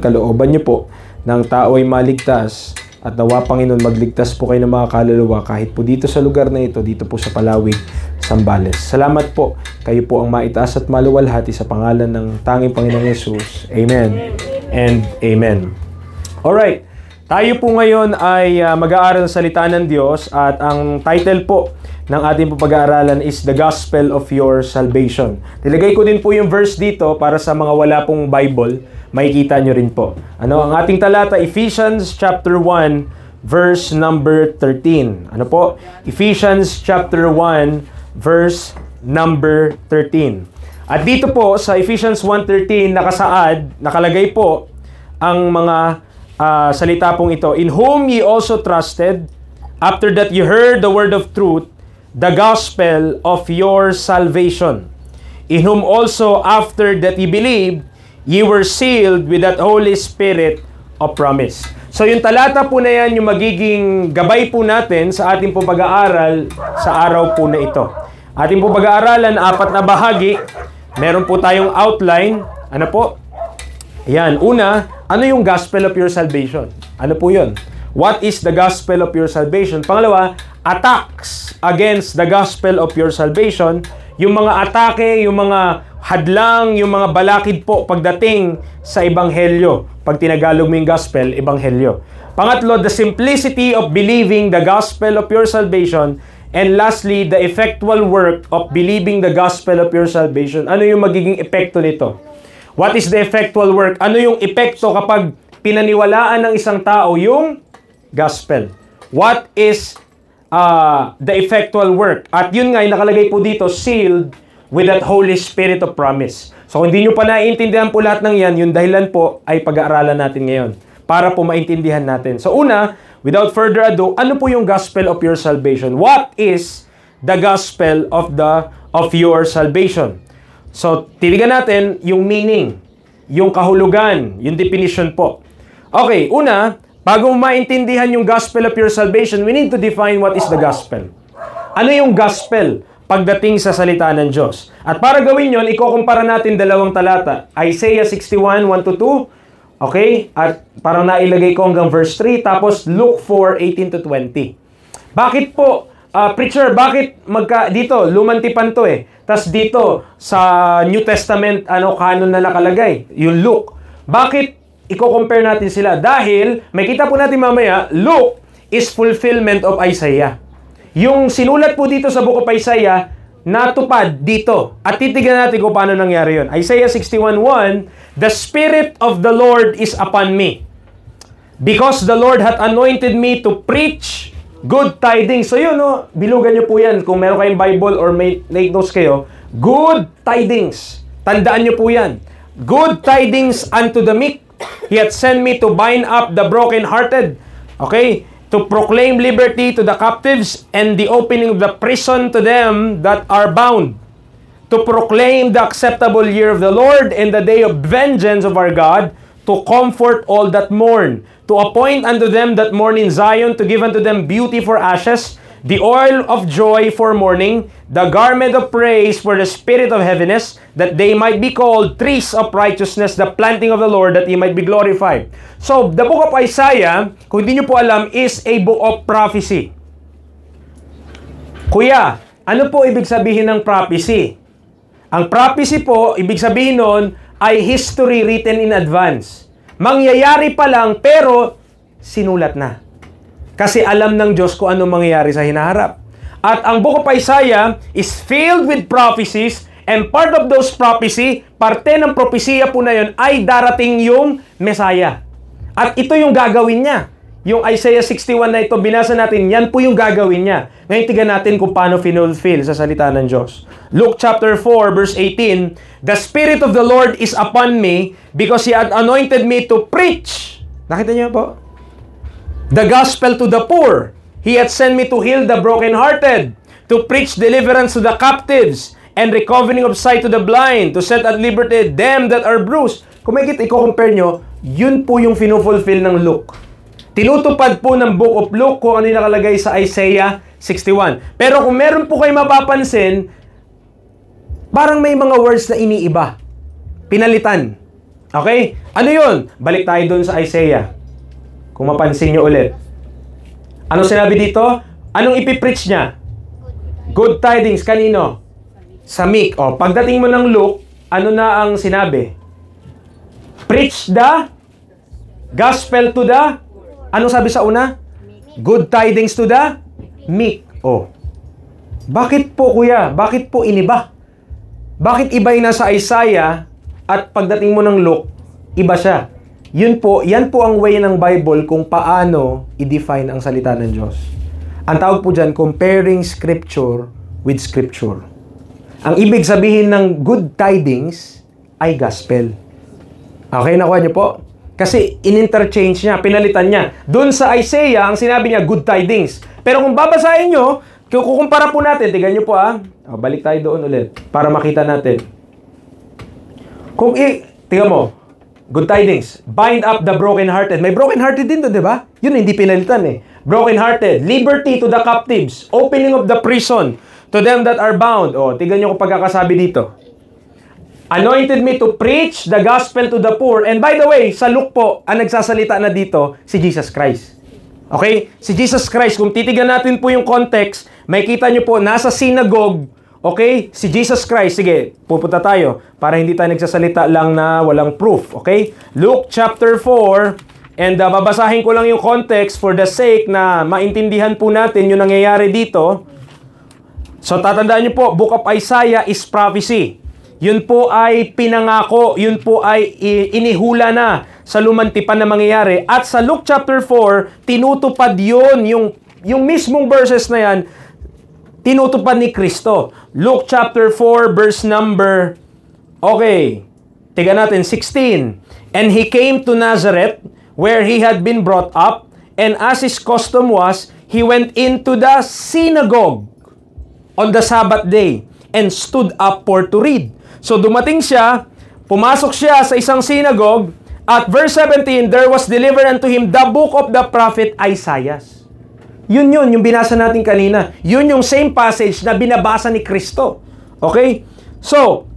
kalooban niyo po ng tao ay maligtas at nawa Panginoon magligtas po kayo ng mga kaluluwa kahit po dito sa lugar na ito, dito po sa Palawig, Zambales. Salamat po. Kayo po ang maitaas at maluwalhati sa pangalan ng tanging Panginoong Yesus. Amen and amen. Alright, tayo po ngayon ay mag-aaral sa salita ng Diyos at ang title po ng ating pag-aaralan is The Gospel of Your Salvation. Nilagay ko din po yung verse dito para sa mga wala pong Bible, makikita nyo rin po. Ang ating talata, Ephesians chapter 1, verse number 13. Ano po? Ephesians chapter 1, verse number 13. At dito po sa Ephesians 1:13 nakalagay po ang mga salita pong ito. In whom ye also trusted, after that you heard the word of truth, the gospel of your salvation. In whom also after that ye believed, ye were sealed with that Holy Spirit of promise. So yung talata po na yan, yung magiging gabay po natin sa ating po pag-aaral sa araw po na ito. Ating po pag-aaralan, 4 na bahagi. Meron po tayong outline. Ano po? Yan. Una, ano yung gospel of your salvation? Ano po yun? What is the gospel of your salvation? Pangalawa, attacks against the gospel of your salvation. Yung mga atake, yung mga hadlang, yung mga balakid po pagdating sa ebanghelyo. Pag tinagalog mo yung gospel, ebanghelyo. Pangatlo, the simplicity of believing the gospel of your salvation. And lastly, the effectual work of believing the gospel of your salvation. Ano yung magiging epekto nito? What is the effectual work? Ano yung epekto kapag pinaniwalaan ng isang tao yung gospel? What is the effectual work? At yun nga, nakalagay po dito, sealed with that Holy Spirit of promise. So, kung hindi nyo pa naiintindihan po lahat ng yan, yung dahilan po ay pag-aaralan natin ngayon para po maintindihan natin. So, una, without further ado, ano po yung gospel of your salvation? What is the gospel of your salvation? So, tiligan natin yung meaning, yung kahulugan, yung definition po. Okay, una, bago maintindihan yung gospel of your salvation, we need to define what is the gospel. Ano yung gospel pagdating sa salita ng Diyos? At para gawin yon, ikukumpara natin dalawang talata. Isaiah 61, 1-2. Okay? At parang nailagay ko hanggang verse 3. Tapos Luke 4, 18-20. Bakit po, preacher, bakit dito, lumantipan to eh. Tas dito, sa New Testament, canon na nakalagay? Yung Luke. Bakit i-compare natin sila? Dahil, may kita po natin mamaya, Luke is fulfillment of Isaiah. Yung sinulat po dito sa book of Isaiah, natupad dito. At titignan natin kung paano nangyari yun. Isaiah 61:1, the Spirit of the Lord is upon me, because the Lord hath anointed me to preach good tidings. So yun, bilugan nyo po yan. Kung meron kayong Bible or may take notes kayo, good tidings. Tandaan nyo po yan. Good tidings unto the meek. He hath sent me to bind up the brokenhearted. Okay? To proclaim liberty to the captives and the opening of the prison to them that are bound. To proclaim the acceptable year of the Lord and the day of vengeance of our God, to comfort all that mourn, to appoint unto them that mourn in Zion, to give unto them beauty for ashes, the oil of joy for mourning, the garment of praise for the spirit of heaviness, that they might be called trees of righteousness, the planting of the Lord, that He might be glorified. So, the book of Isaiah, kung hindi nyo po alam, is a book of prophecy. Kuya, ano po ibig sabihin ng prophecy? Ang prophecy po, ibig sabihin nun, ay history written in advance. Mangyayari pa lang, pero sinulat na. Kasi alam ng Diyos kung anong mangyayari sa hinaharap. At ang book of Isaiah is filled with prophecies, and part of those prophecy, parte ng propesya po na yun, ay darating yung Messiah. At ito yung gagawin niya. Yung Isaiah 61 na ito, binasa natin, yan po yung gagawin niya. Ngayon, tignan natin kung paano finulfill sa salita ng Diyos. Luke chapter 4, verse 18, the Spirit of the Lord is upon me, because He had anointed me to preach. Nakita niyo po? The gospel to the poor. He had sent me to heal the brokenhearted, to preach deliverance to the captives, and recovering of sight to the blind, to set at liberty them that are bruised. Kung may i-compare nyo, yun po yung finufulfill ng Luke. Tinutupad po ng Book of Luke kung ano yung nakalagay sa Isaiah 61. Pero kung meron po kayo mapapansin, parang may mga words na iniiba. Pinalitan. Okay? Ano yun? Balik tayo doon sa Isaiah. Kung mapansin nyo ulit. Anong sinabi dito? Anong ipipreach niya? Good tidings. Kanino? Sa meek. O, pagdating mo ng Luke, ano na ang sinabi? Preach the gospel to the... Anong sabi sa una? Good tidings to the meek. O. Bakit po, kuya? Bakit po iniba? Bakit iba yung nasa Isaiah at pagdating mo ng Luke, iba siya? Yan po ang way ng Bible kung paano i-define ang salita ng Diyos. Ang tawag po dyan, comparing Scripture with Scripture. Ang ibig sabihin ng good tidings ay gospel. Okay, nakuha niyo po? Kasi in-interchange niya, pinalitan niya. Doon sa Isaiah, ang sinabi niya, good tidings. Pero kung babasahin nyo, kukumpara po natin, tignan nyo po balik tayo doon ulit para makita natin. Tignan mo, good tidings, bind up the brokenhearted. May brokenhearted din doon, di ba? Yun, hindi pinalitan eh. Brokenhearted, liberty to the captives, opening of the prison to them that are bound. O, tignan nyo kung pagkakasabi dito. Anointed me to preach the gospel to the poor. And by the way, sa Luke po, ang nagsasalita na dito, si Jesus Christ. Okay? Si Jesus Christ, kung titignan natin po yung context, may kita nyo po, nasa synagogue, okay? Si Jesus Christ, sige, pupunta tayo para hindi tayo nagsasalita lang na walang proof, okay? Luke chapter 4, and babasahin ko lang yung context for the sake na maintindihan po natin yung nangyayari dito. So, tatandaan nyo po, Book of Isaiah is prophecy. Yun po ay pinangako, yun po ay inihula na sa lumantipan na mangyayari. At sa Luke chapter 4, tinutupad yun, yung mismong verses na yan, tinutupad ni Kristo. Luke chapter 4, verse number, tiga natin, 16. And he came to Nazareth, where he had been brought up, and as his custom was, he went into the synagogue on the Sabbath day, and stood up for to read. So dumating siya, pumasok siya sa isang synagogue, at verse 17, there was delivered unto him the book of the prophet Isaiah. Yun, yung binasa natin kanina. Yun yung same passage na binabasa ni Kristo. Okay? So,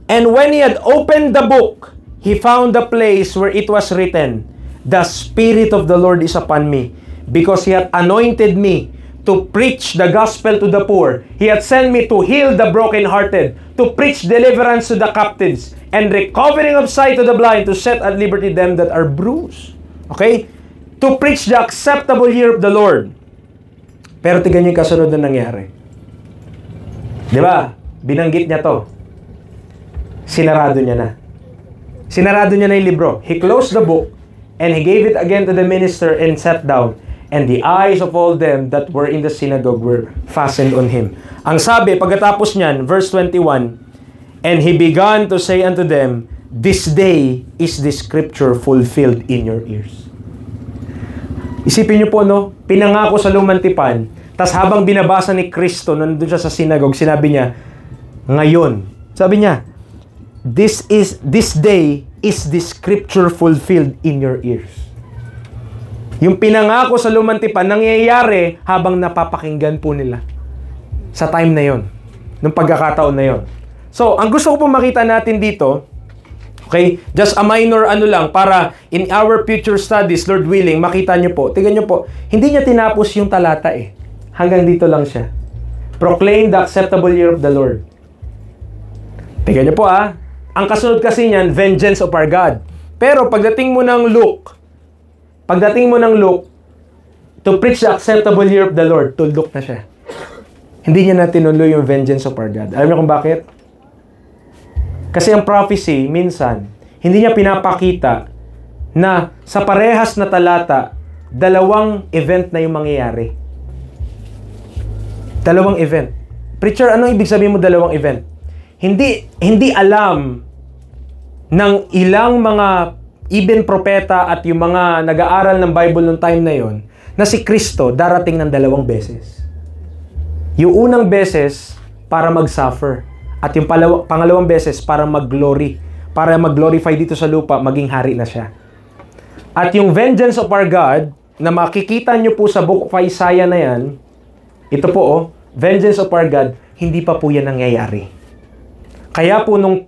and when he had opened the book, he found the place where it was written, the Spirit of the Lord is upon me, because he hath anointed me to preach the gospel to the poor. He hath sent me to heal the brokenhearted, to preach deliverance to the captives, and recovering of sight to the blind, to set at liberty them that are bruised. Okay? To preach the acceptable year of the Lord. Pero tignan niyo yung kasunod na nangyari. Di ba? Binanggit niya to. Sinarado niya na. Sinarado niya na yung libro. He closed the book, and he gave it again to the minister and sat down. And the eyes of all them that were in the synagogue were fastened on him. Ang sabi, pagkatapos niyan, verse 21, and he began to say unto them, this day is this scripture fulfilled in your ears. Isipin niyo po, no? Pinangako sa lumantipan, tas habang binabasa ni Kristo, nandun siya sa synagogue, sinabi niya, ngayon, sabi niya, this day is this scripture fulfilled in your ears. Yung pinangako sa lumantipan, nangyayari habang napapakinggan po nila sa time na yon, nung pagkakataon na yon. So, ang gusto ko po makita natin dito, okay, just a minor lang, para in our future studies, Lord willing, makita nyo po, tingnan nyo po, hindi niya tinapos yung talata eh. Hanggang dito lang siya. Proclaim the acceptable year of the Lord. Tingnan nyo po ang kasunod kasi niyan, vengeance of our God. Pero pagdating mo ng Luke, to preach the acceptable year of the Lord, tuldok na siya. Hindi niya na tinuloy yung vengeance of our God. Alam niyo kung bakit? Kasi ang prophecy, minsan, hindi niya pinapakita na sa parehas na talata, dalawang event na yung mangyayari. Dalawang event. Preacher, anong ibig sabihin mo dalawang event? Hindi alam ng ilang mga even propeta at yung mga nag-aaral ng Bible noong time na yon, na si Kristo darating ng dalawang beses. Yung unang beses, para mag-suffer. At yung pangalawang beses, para mag-glory. Para mag-glorify dito sa lupa, maging hari na siya. At yung vengeance of our God, na makikita nyo po sa Book of Isaiah na yan, ito po vengeance of our God, hindi pa po yan nangyayari. Kaya po nung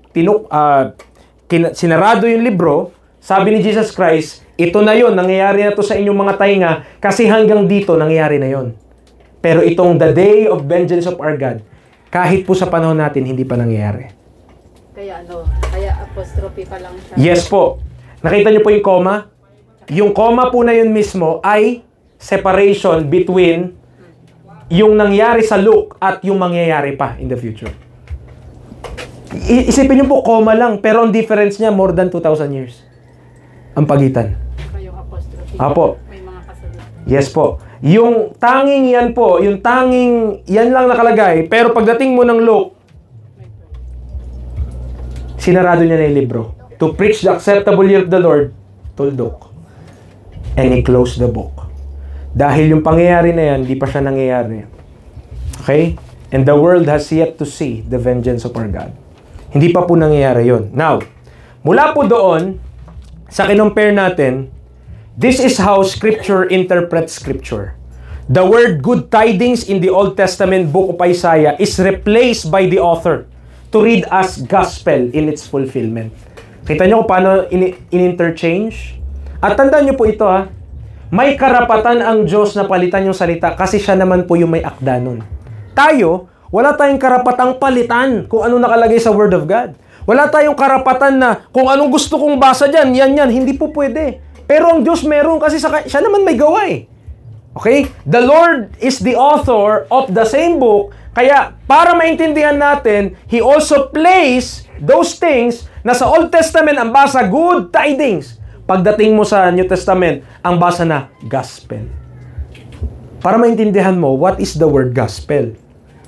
sinarado yung libro, sabi ni Jesus Christ, ito na yon, nangyayari na to sa inyong mga tainga, kasi hanggang dito, nangyayari na yon. Pero itong the day of vengeance of our God, kahit po sa panahon natin, hindi pa nangyayari. Kaya apostrophe pa lang siya. Yes po. Nakita niyo po yung comma? Yung comma po na yun mismo ay separation between yung nangyari sa Luke at yung mangyayari pa in the future. Isipin niyo po, comma lang, pero ang difference niya more than 2,000 years. Ang pagitan. Yung apostrophe. Apo. May mga kasalat. Yes po. Yung tanging yan po, yung tanging yan lang nakalagay, pero pagdating mo ng Luke, sinarado niya na yung libro. To preach the acceptable year of the Lord, told Luke. And he closed the book. Dahil yung pangyayari na yan, di pa siya nangyayari. Okay? And the world has yet to see the vengeance of our God. Hindi pa po nangyayari yun. Now, mula po doon, sa kinompare natin, this is how Scripture interprets Scripture. The word good tidings in the Old Testament book of Isaiah is replaced by the author to read as gospel in its fulfillment. Kita nyo kung paano in-interchange? At tandaan nyo po ito ha, may karapatan ang Diyos na palitan yung salita kasi siya naman po yung may akda nun. Tayo, wala tayong karapatang palitan kung ano nakalagay sa Word of God. Wala tayong karapatan na kung anong gusto kong basa dyan, yan, hindi po pwede. Pero ang Diyos meron kasi siya naman may gawa eh. Okay? The Lord is the author of the same book, kaya para maintindihan natin, He also placed those things na sa Old Testament ang basa good tidings. Pagdating mo sa New Testament, ang basa na gospel. Para maintindihan mo, what is the word gospel?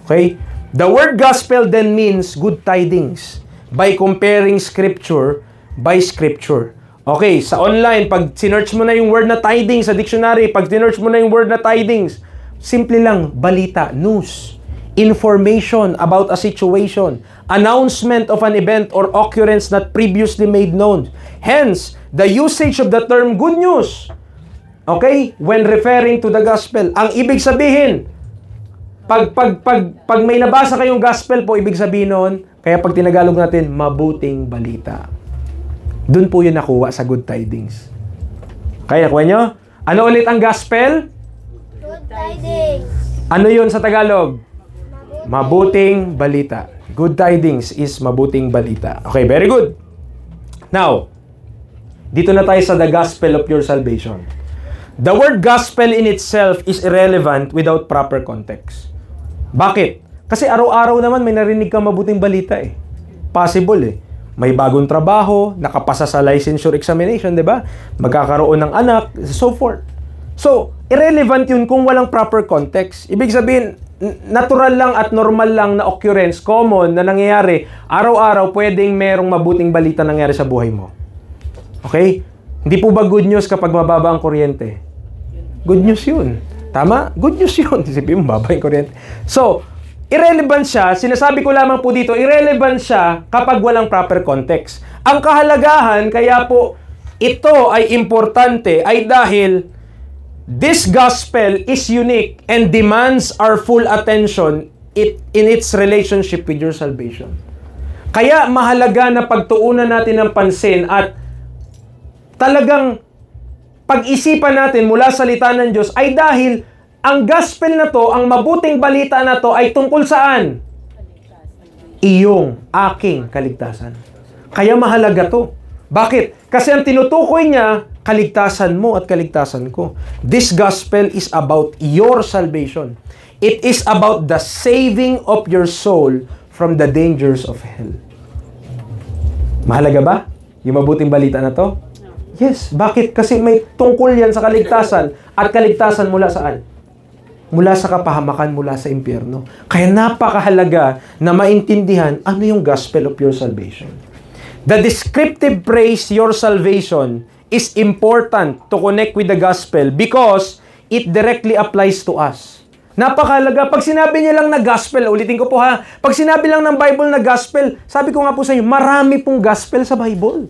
Okay? The word gospel then means good tidings by comparing scripture by scripture. Okay, sa online, pag sinearch mo na yung word na tidings sa dictionary, pag sinearch mo na yung word na tidings, simple lang, balita, news, information about a situation, announcement of an event or occurrence not previously made known. Hence, the usage of the term good news, okay, when referring to the gospel. Ang ibig sabihin, pag may nabasa kayong gospel po, ibig sabihin nun, kaya pag tinagalog natin, mabuting balita. Doon po yun nakuha sa good tidings. Kaya nakuha nyo? Ano ulit ang gospel? Good tidings. Ano yun sa Tagalog? Mabuting balita. Good tidings is mabuting balita. Okay, very good. Now, dito na tayo sa the gospel of your salvation. The word gospel in itself is irrelevant without proper context. Bakit? Kasi araw-araw naman may narinig kang mabuting balita eh. Possible eh. May bagong trabaho, nakapasa sa licensure examination, di ba? Magkakaroon ng anak, so forth. So, irrelevant yun kung walang proper context. Ibig sabihin, natural lang at normal lang na occurrence, common, na nangyayari, araw-araw pwedeng merong mabuting balita nangyari sa buhay mo. Okay? Hindi po ba good news kapag mababa ang kuryente? Good news yun. Tama? Good news yun. Isipin mo, mababa yung kuryente. So, irrelevant siya, sinasabi ko lamang po dito, irrelevant siya kapag walang proper context. Ang kahalagahan, kaya po ito ay importante, ay dahil this gospel is unique and demands our full attention in its relationship with your salvation. Kaya mahalaga na pagtuunan natin ng pansin at talagang pag-isipan natin mula sa salita ng Diyos ay dahil ang gospel na to, ang mabuting balita na to ay tungkol saan? Iyong, aking kaligtasan. Kaya mahalaga to. Bakit? Kasi ang tinutukoy niya, kaligtasan mo at kaligtasan ko. This gospel is about your salvation. It is about the saving of your soul from the dangers of hell. Mahalaga ba? Yung mabuting balita na to? Yes. Bakit? Kasi may tungkol yan sa kaligtasan at kaligtasan mula saan? Mula sa kapahamakan, mula sa impyerno. Kaya napakahalaga na maintindihan ano yung gospel of your salvation. The descriptive phrase, your salvation, is important to connect with the gospel because it directly applies to us. Napakahalaga. Pag sinabi niya lang na gospel, ulitin ko po ha, pag sinabi lang ng Bible na gospel, sabi ko nga po sa inyo, marami pong gospel sa Bible.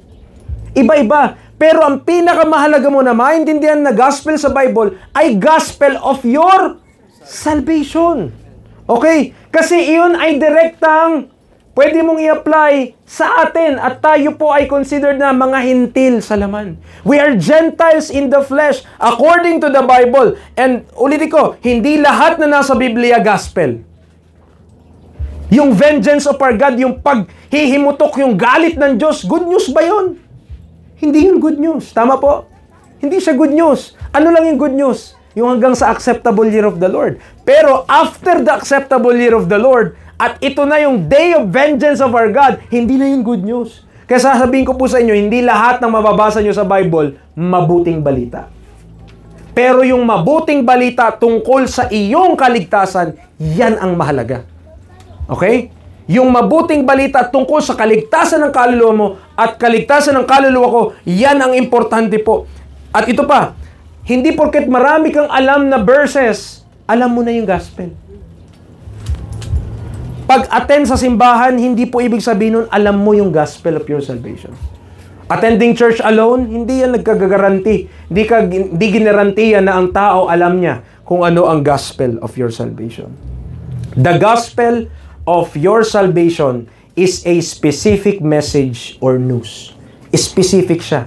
Iba-iba. Pero ang pinakamahalaga mo na maintindihan na gospel sa Bible ay gospel of your salvation. Okay? Kasi iyon ay direktang pwede mong i-apply sa atin at tayo po ay considered na mga hintil sa laman. We are Gentiles in the flesh according to the Bible. And ulitin ko, hindi lahat na nasa Biblia gospel. Yung vengeance of our God, yung paghihimutok, yung galit ng Diyos, good news ba yun? Hindi yun good news. Tama po? Hindi siya good news. Ano lang yung good news? Yung hanggang sa acceptable year of the Lord. Pero after the acceptable year of the Lord, at ito na yung day of vengeance of our God, hindi na yung good news. Kaya sasabihin ko po sa inyo, hindi lahat ng mababasa nyo sa Bible, mabuting balita. Pero yung mabuting balita tungkol sa iyong kaligtasan, yan ang mahalaga. Okay? Yung mabuting balita tungkol sa kaligtasan ng kaluluwa mo at kaligtasan ng kaluluwa ko, yan ang importante po. At ito pa, hindi porket marami kang alam na verses, alam mo na yung gospel. Pag-attend sa simbahan, hindi po ibig sabihin nun, alam mo yung gospel of your salvation. Attending church alone, hindi yan nagkagaranti. Hindi ginarantiya na ang tao alam niya kung ano ang gospel of your salvation. The gospel of your salvation is a specific message or news. Specific siya.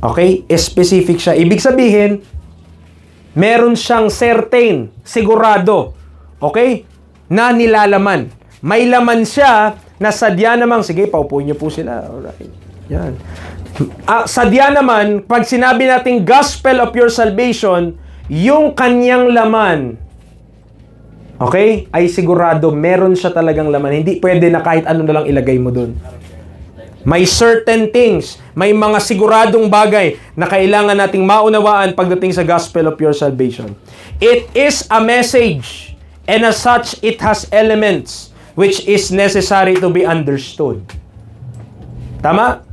Okay? Specific siya. Ibig sabihin, meron siyang certain, sigurado, okay, na nilalaman. May laman siya na sadya namang, sige, paupuin niyo po sila. Alright. Yan. Sadya naman, pag sinabi nating gospel of your salvation, yung kanyang laman, okay, ay sigurado, meron siya talagang laman. Hindi pwede na kahit ano na lang ilagay mo dun. May certain things, may mga siguradong bagay na kailangan nating maunawaan pagdating sa gospel of your salvation. It is a message, and as such, it has elements which is necessary to be understood. Tama?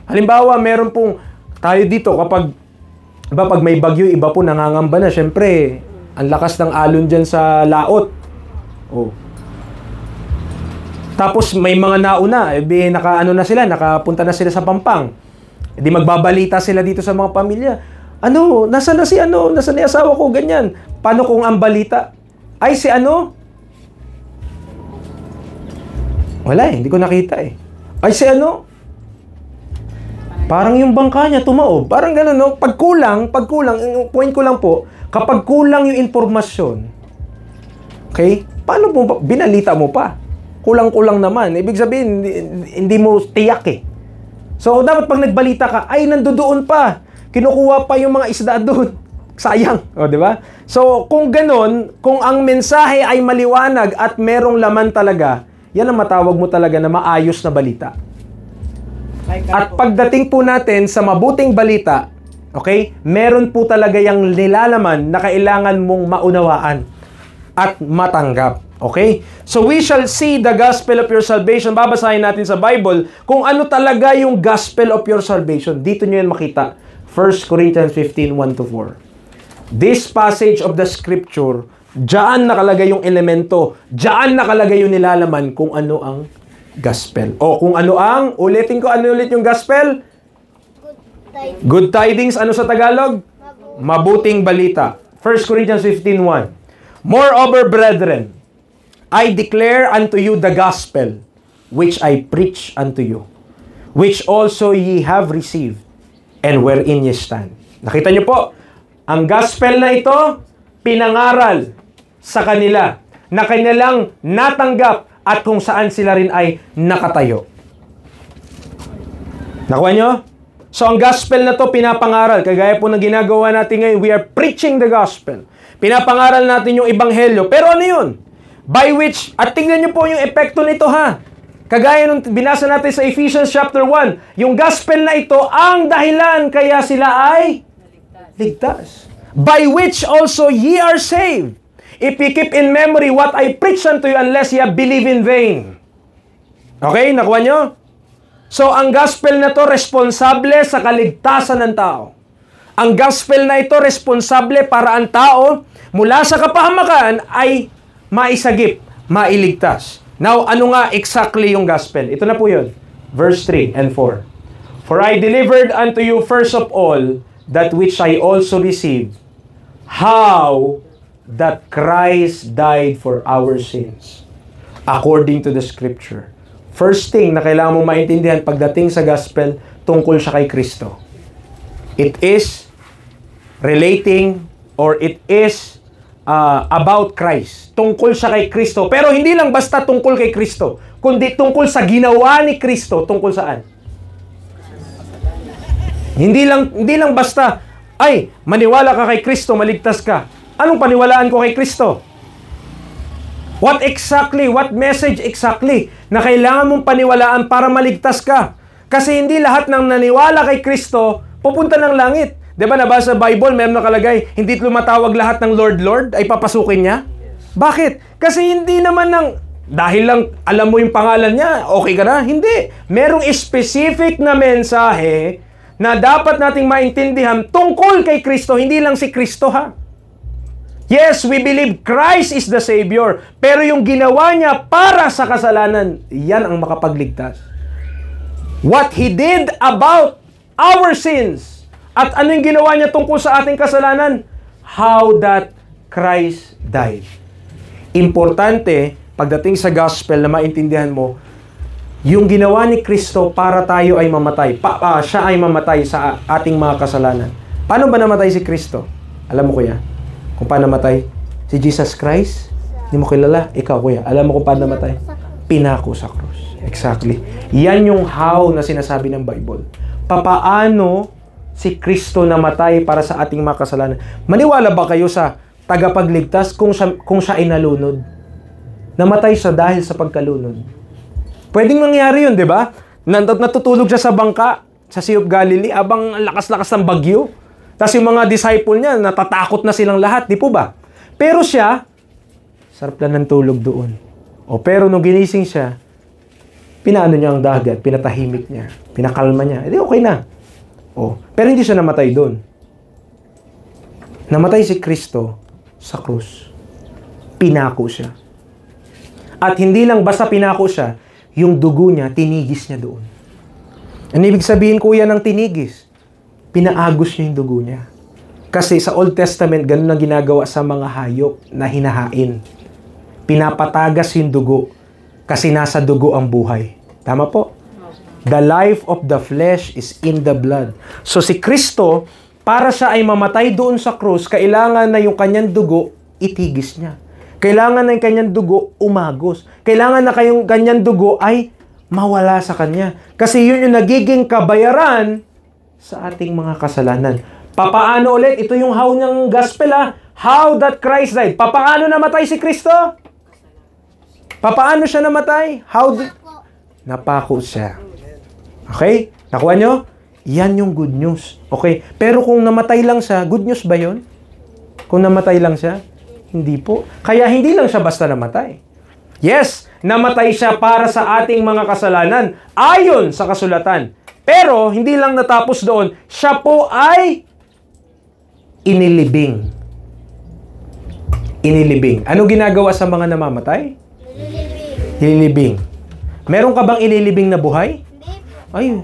Halimbawa, meron pong tayo dito kapag pag may bagyo, iba po nangangamba na. Siyempre, ang lakas ng alon dyan sa laot. Oh. Tapos may mga nauna, nakapunta na sila sa Pampang. Di magbabalita sila dito sa mga pamilya. Nasaan na asawa ko, ganyan. Paano kung ang balita? Ay, si ano? Wala hindi ko nakita eh. Ay, si ano? Parang yung bangka niya tumaob. Parang gano'n, no? Pag kulang, yung point ko lang po, kapag kulang yung informasyon, okay? Paano mo, binalita mo pa? Kulang-kulang naman. Ibig sabihin, hindi mo tiyak eh. So, dapat pag nagbalita ka, ay, nandoon pa. Kinukuha pa yung mga isda doon. Sayang. O, di ba? So, kung gano'n, kung ang mensahe ay maliwanag at merong laman talaga, yan ang matawag mo talaga na maayos na balita. At pagdating po natin sa mabuting balita, okay, meron po talaga yung nilalaman na kailangan mong maunawaan at matanggap. Okay? So we shall see the gospel of your salvation. Babasahin natin sa Bible kung ano talaga yung gospel of your salvation. Dito nyo yan makita. 1 Corinthians 15, 1-4. This passage of the scripture, diyan nakalagay yung elemento, diyan nakalagay yung nilalaman kung ano ang gospel. O kung ano ang, ulitin ko, ano ulit yung gospel? Good tidings. Ano sa Tagalog? Mabuting balita. 1 Corinthians 15:1. Moreover, brethren, I declare unto you the gospel which I preach unto you, which also ye have received, and wherein ye stand. Nakita niyo po, ang gospel na ito, pinangaral sa kanila, na kanilang natanggap, at kung saan sila rin ay nakatayo. Nakuha nyo? So, ang gospel na to pinapangaral. Kagaya po ng ginagawa natin ngayon, we are preaching the gospel. Pinapangaral natin yung ebanghelyo. Pero ano yun? By which, at tingnan nyo po yung epekto nito ha. Kagaya nung binasa natin sa Ephesians chapter 1, yung gospel na ito, ang dahilan kaya sila ay ligtas. By which also ye are saved. If you keep in memory what I preach unto you, unless you believe in vain. Okay? Nakuha nyo? So, ang gospel na to responsable sa kaligtasan ng tao. Ang gospel na ito responsable para ang tao mula sa kapahamakan ay maisagip, mailigtas. Now, ano nga exactly yung gospel? Ito na po yun. Verse 3 and 4. For I delivered unto you first of all that which I also received, how that Christ died for our sins, according to the Scripture, First thing na kailangan mong maintindihan pagdating sa gospel, tungkol siya kay Kristo. It is relating or it is about Christ. Tungkol siya kay Kristo. Pero hindi lang basta tungkol kay Kristo, kundi tungkol sa ginawa ni Kristo. Tungkol saan? Hindi lang basta, ay, maniwala ka kay Kristo, maligtas ka. Anong paniwalaan ko kay Kristo? What message exactly na kailangan mong paniwalaan para maligtas ka? Kasi hindi lahat ng naniwala kay Kristo pupunta ng langit. Diba nabasa sa Bible, meron nakalagay, hindi lumatawag lahat ng Lord, Lord ay papasukin niya? Bakit? Kasi hindi naman dahil lang alam mo yung pangalan niya, okay ka na? Hindi. Merong specific na mensahe na dapat nating maintindihan tungkol kay Kristo, hindi lang si Kristo ha. Yes, we believe Christ is the Savior. Pero yung ginawa niya para sa kasalanan, yan ang makapagligtas. What He did about our sins. At ano yung ginawa niya tungkol sa ating kasalanan? How that Christ died. Importante, pagdating sa gospel na maintindihan mo, yung ginawa ni Kristo para tayo ay mamatay. Siya ay mamatay sa ating mga kasalanan. Paano ba namatay si Kristo? Alam mo kuya? Kung paano namatay? Si Jesus Christ? Hindi mo kilala? Ikaw kuya. Alam mo kung paano namatay? Pinako sa krus. Exactly. Yan yung how na sinasabi ng Bible. Papaano si Kristo namatay para sa ating mga kasalanan? Maniwala ba kayo sa tagapagligtas kung siya ay nalunod? Namatay siya dahil sa pagkalunod. Pwedeng mangyari yun, di ba? Natutulog siya sa bangka sa Sea of Galilee abang lakas-lakas ng bagyo. Tapos yung mga disciple niya, natatakot na silang lahat, di po ba? Pero siya, sarap lang ng tulog doon. Pero nung ginising siya, pinaano niya ang dagat, pinatahimik niya, pinakalma niya. Edi okay na. Pero hindi siya namatay doon. Namatay si Kristo sa krus. Pinako siya. At hindi lang basta pinako siya, yung dugo niya, tinigis niya doon. Ano ibig sabihin kuya ng tinigis? Pinaagos niya yung dugo niya. Kasi sa Old Testament, ganun ang ginagawa sa mga hayop na hinahain. Pinapatagas yung dugo kasi nasa dugo ang buhay. Tama po? The life of the flesh is in the blood. So si Kristo, para siya ay mamatay doon sa krus, kailangan na yung kanyang dugo, itigis niya. Kailangan na yung kanyang dugo, umagos. Kailangan na kayong kanyang dugo ay mawala sa kanya. Kasi yun yung nagiging kabayaran sa ating mga kasalanan. Papaano ulit? Ito yung how ng gospel How that Christ died. Papaano namatay si Kristo? Papaano siya namatay? Napako siya. Okay? Nakuha nyo? Yan yung good news. Okay? Pero kung namatay lang siya, good news ba yun? Kung namatay lang siya? Hindi po. Kaya hindi lang siya basta namatay. Yes, namatay siya para sa ating mga kasalanan ayon sa kasulatan. Pero, hindi lang natapos doon, siya po ay inilibing. Inilibing. Ano ginagawa sa mga namamatay? Inilibing. Meron ka bang inilibing na buhay? Ay,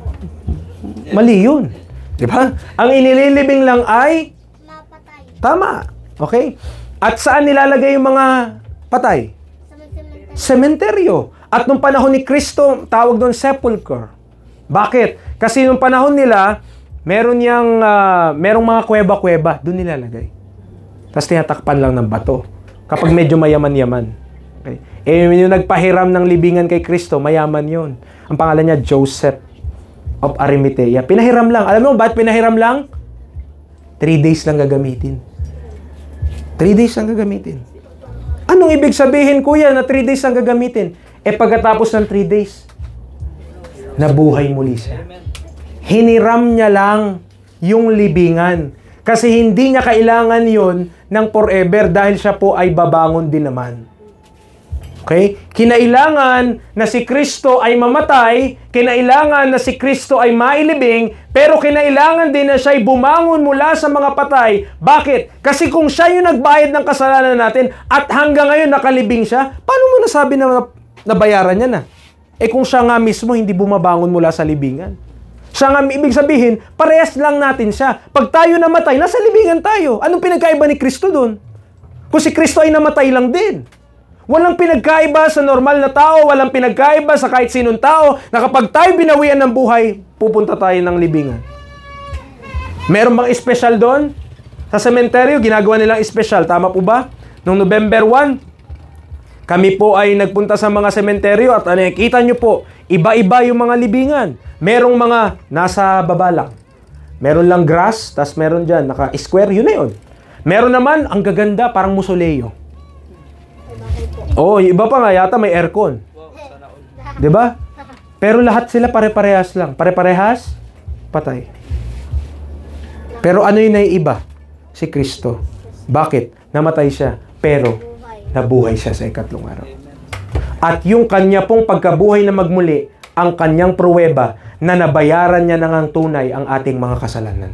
mali yun. Diba? Ang inililibing lang ay tama. Okay? At saan nilalagay yung mga patay? Sementeryo. At nung panahon ni Kristo, tawag doon sepulchre. Bakit? Kasi nung panahon nila, merong mga kuweba-kuweba, doon nilalagay. Tapos tinatakpan lang ng bato. Kapag medyo mayaman-yaman. Okay? Yung nagpahiram ng libingan kay Kristo, mayaman yun. Ang pangalan niya, Joseph of Arimathea. Pinahiram lang. Alam mo, bakit pinahiram lang? 3 days lang gagamitin. 3 days lang gagamitin. Anong ibig sabihin, kuya, na 3 days lang gagamitin? Pagkatapos ng 3 days, nabuhay muli siya. Hiniram niya lang yung libingan. Kasi hindi niya kailangan yon ng forever dahil siya po ay babangon din naman. Okay? Kinailangan na si Kristo ay mamatay, kinailangan na si Kristo ay mailibing, pero kinailangan din na siya ay bumangon mula sa mga patay. Bakit? Kasi kung siya yung nagbayad ng kasalanan natin at hanggang ngayon nakalibing siya, paano mo nasabi na nabayaran niya na? Kung siya nga mismo hindi bumabangon mula sa libingan. Siya nga, ibig sabihin, parehas lang natin siya. Pag tayo namatay, nasa libingan tayo. Anong pinagkaiba ni Kristo doon? Kung si Kristo ay namatay lang din. Walang pinagkaiba sa normal na tao, walang pinagkaiba sa kahit sinong tao, na kapag tayo binawian ng buhay, pupunta tayo ng libingan. Meron bang espesyal doon? Sa sementeryo, ginagawa nilang espesyal. Tama po ba? Noong November 1, kami po ay nagpunta sa mga sementeryo at nakikita nyo po, iba-iba yung mga libingan. Merong mga nasa baba lang. Meron lang grass, tas meron dyan, naka-square, yun na yun. Meron naman, ang gaganda, parang musoleo. Oh, iba pa nga yata may aircon. 'Di ba? Pero lahat sila pare-parehas lang. Pare-parehas, patay. Pero ano yung naiiba? Si Kristo. Bakit? Namatay siya, pero nabuhay siya sa ikatlong araw. At yung kanya pong pagkabuhay na magmuli, ang kanyang pruweba na nabayaran niya ng ang tunay ang ating mga kasalanan.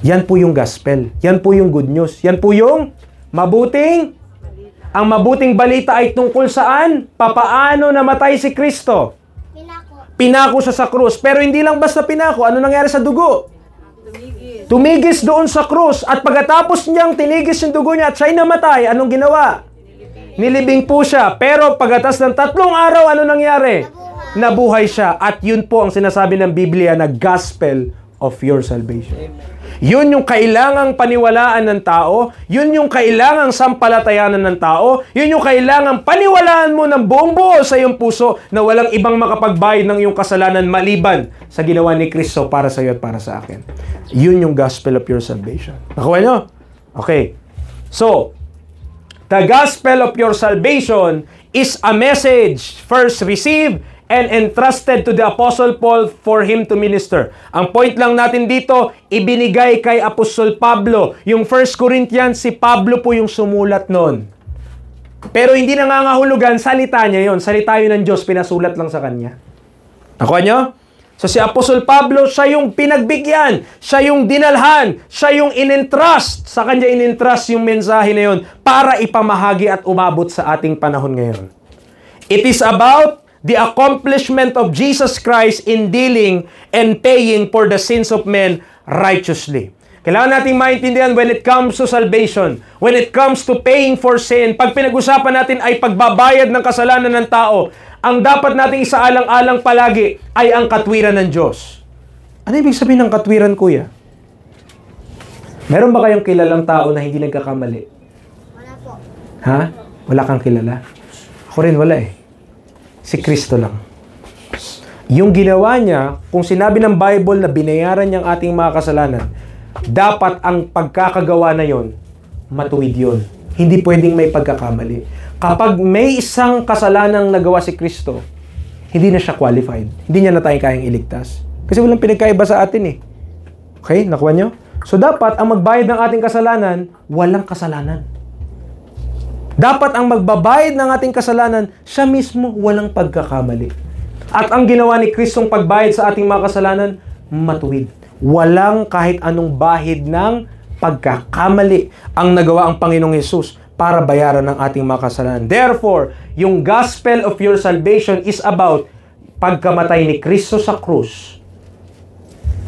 Yan po yung gospel. Yan po yung good news. Yan po yung ang mabuting balita ay tungkol saan? Papaano namatay si Kristo? Pinako siya sa krus. Pero hindi lang basta pinako. Ano nangyari sa dugo? Tumigis doon sa krus. At pagkatapos niyang tinigis yung dugo niya at siya'y namatay, anong ginawa? Nilibing po siya. Pero pagkatas ng 3 araw, ano nangyari? Nabuhay siya. At yun po ang sinasabi ng Biblia na gospel of your salvation. Yun yung kailangang paniwalaan ng tao, yun yung kailangang sampalatayanan ng tao, yun yung kailangang paniwalaan mo ng buong buo sa iyong puso na walang ibang makapagbayad ng iyong kasalanan maliban sa ginawa ni Kristo para sa iyo at para sa akin. Yun yung gospel of your salvation. Nakuha nyo? Okay. So, the gospel of your salvation is a message first received and entrusted to the Apostle Paul for him to minister. Ang point lang natin dito, ibinigay kay Apostol Pablo. Yung 1 Corinthians, si Pablo po yung sumulat nun. Pero hindi nangangahulugan, salita niya yon. Salita yun ng Diyos, pinasulat lang sa kanya. Nakuha nyo? So si Apostol Pablo, siya yung pinagbigyan, siya yung dinalhan, siya yung in-entrust. Sa kanya in-entrust yung mensahe na yun para ipamahagi at umabot sa ating panahon ngayon. It is about the accomplishment of Jesus Christ in dealing and paying for the sins of men righteously. Kailangan nating maintindihan when it comes to salvation, when it comes to paying for sin, pag pinag-usapan natin ay pagbabayad ng kasalanan ng tao, ang dapat nating isaalang-alang palagi ay ang katwiran ng Diyos. Ano ibig sabihin ng katwiran, kuya? Meron ba kayong kilalang tao na hindi nagkakamali? Wala po. Ha? Wala kang kilala? Ako rin wala eh. Si Kristo lang. Yung ginawa niya, kung sinabi ng Bible na binayaran niyang ating mga kasalanan, dapat ang pagkakagawa na yon, matuwid yon. Hindi pwedeng may pagkakamali. Kapag may isang kasalanang nagawa si Kristo, hindi na siya qualified. Hindi niya na tayo kayang iligtas. Kasi walang pinagkaiba sa atin eh. Okay? Nakuha niyo? So dapat, ang magbayad ng ating kasalanan, walang kasalanan. Dapat ang magbabayad ng ating kasalanan, siya mismo walang pagkakamali. At ang ginawa ni Kristong pagbayad sa ating mga kasalanan, matuwid. Walang kahit anong bahid ng pagkakamali ang nagawa ang Panginoong Hesus para bayaran ng ating mga kasalanan. Therefore, yung gospel of your salvation is about pagkamatay ni Kristo sa krus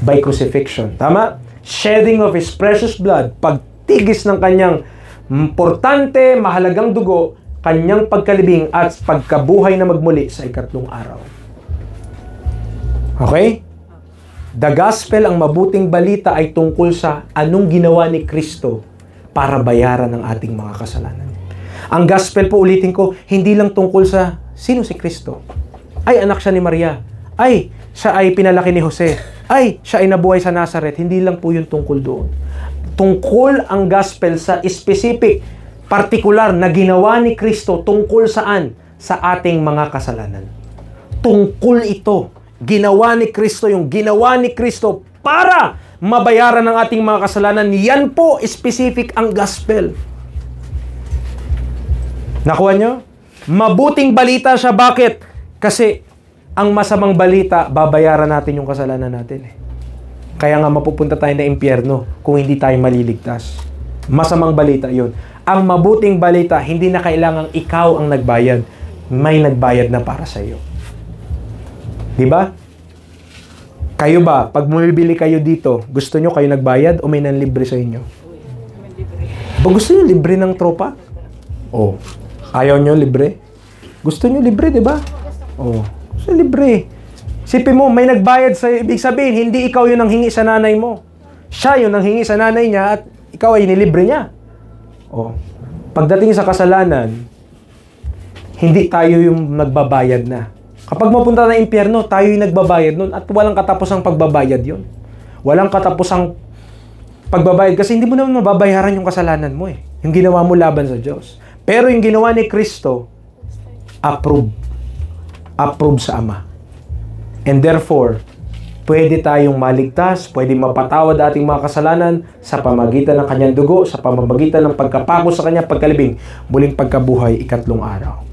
by crucifixion. Tama? Shedding of His precious blood, pagtigis ng kanyang importante, mahalagang dugo, kanyang pagkalibing at pagkabuhay na magmuli sa ikatlong araw. Okay? The gospel, ang mabuting balita ay tungkol sa anong ginawa ni Kristo para bayaran ng ating mga kasalanan. Ang gospel po, ulitin ko, hindi lang tungkol sa sino si Kristo. Ay, anak siya ni Maria. Ay, siya ay pinalaki ni Jose. Ay, siya ay nabuhay sa Nazareth. Hindi lang po yung tungkol doon. Tungkol ang gospel sa specific, partikular na ginawa ni Kristo tungkol saan? Sa ating mga kasalanan. Tungkol ito. Ginawa ni Kristo, yung ginawa ni Kristo para mabayaran ng ating mga kasalanan. Yan po, specific ang gospel. Nakuha nyo? Mabuting balita siya. Bakit? Kasi ang masamang balita, babayaran natin yung kasalanan natin eh. Kaya nga mapupunta tayo na impyerno kung hindi tayo maliligtas. Masamang balita yun. Ang mabuting balita, hindi na kailangang ikaw ang nagbayad. May nagbayad na para sa iyo. Diba? Kayo ba, pag bumibili kayo dito, gusto nyo kayo nagbayad o may nanlibre sa inyo? Ba gusto nyo libre ng tropa? Oh. Ayaw nyo libre? Gusto nyo libre, di ba? Oo. Gusto libre. Sipin mo, may nagbayad sa'yo. Ibig sabihin, hindi ikaw yun ang hingi sa nanay mo. Siya yun ang hingi sa nanay niya at ikaw ay nilibre niya. Oh. Pagdating sa kasalanan, hindi tayo yung nagbabayad na. Kapag mapunta na impyerno, tayo yung nagbabayad nun at walang katapusang pagbabayad yun. Walang katapusang pagbabayad kasi hindi mo naman mababayaran yung kasalanan mo eh. Yung ginawa mo laban sa Diyos. Pero yung ginawa ni Kristo, approve. Approve sa Ama. And therefore, pwede tayong maligtas, pwede mapatawad ating mga kasalanan sa pamagitan ng kanyang dugo, sa pamamagitan ng pagkapako sa kanyang pagkalibing, muling pagkabuhay, ikatlong araw.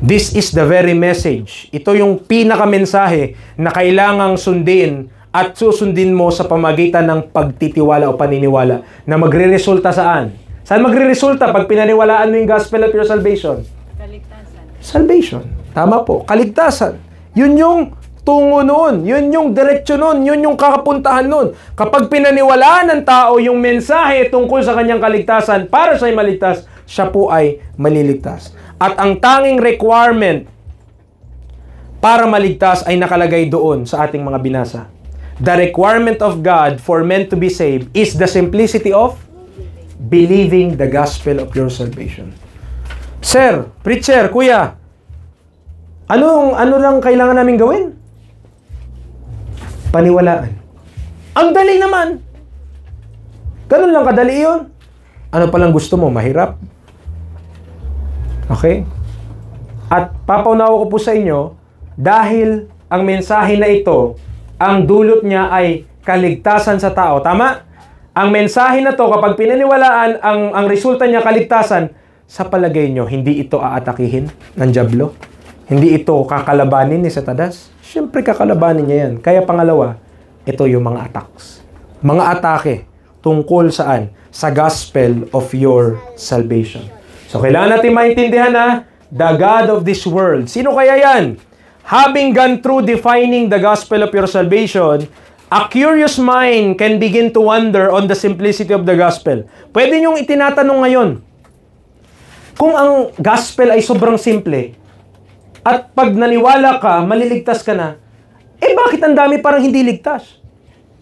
This is the very message. Ito yung pinakamensahe na kailangang sundin at susundin mo sa pamagitan ng pagtitiwala o paniniwala na magre-resulta saan? Saan magre-resulta pag pinaniwalaan mo yung gospel of your salvation? Kaligtasan. Salvation. Tama po. Kaligtasan. Yun yung tungo noon. Yun yung diretsyo noon. Yun yung kakapuntahan noon. Kapag pinaniwalaan ng tao yung mensahe tungkol sa kanyang kaligtasan para siya'y maligtas, siya po ay maliligtas. At ang tanging requirement para maligtas ay nakalagay doon sa ating mga binasa. The requirement of God for men to be saved is the simplicity of believing the gospel of your salvation. Sir, preacher, kuya, ano lang kailangan namin gawin? Paniwalaan. Ang dali naman. Ganun lang kadali yun. Ano palang gusto mo? Mahirap? Okay? At papaunawa ko po sa inyo, dahil ang mensahe na ito, ang dulot niya ay kaligtasan sa tao. Tama? Ang mensahe na to, kapag pinaniwalaan, ang resulta niya kaligtasan, sa palagay nyo, hindi ito aatakihin ng dyablo? Hindi ito kakalabanin ni Satanas? Siyempre kakalabanin niya yan. Kaya pangalawa, ito yung mga attacks. Mga atake tungkol saan? Sa gospel of your salvation. So kailangan natin maintindihan na the God of this world. Sino kaya yan? Having gone through defining the gospel of your salvation, a curious mind can begin to wonder on the simplicity of the gospel. Pwede niyong itinatanong ngayon, kung ang gospel ay sobrang simple, at pag naniwala ka, maliligtas ka na, bakit ang dami parang hindi ligtas?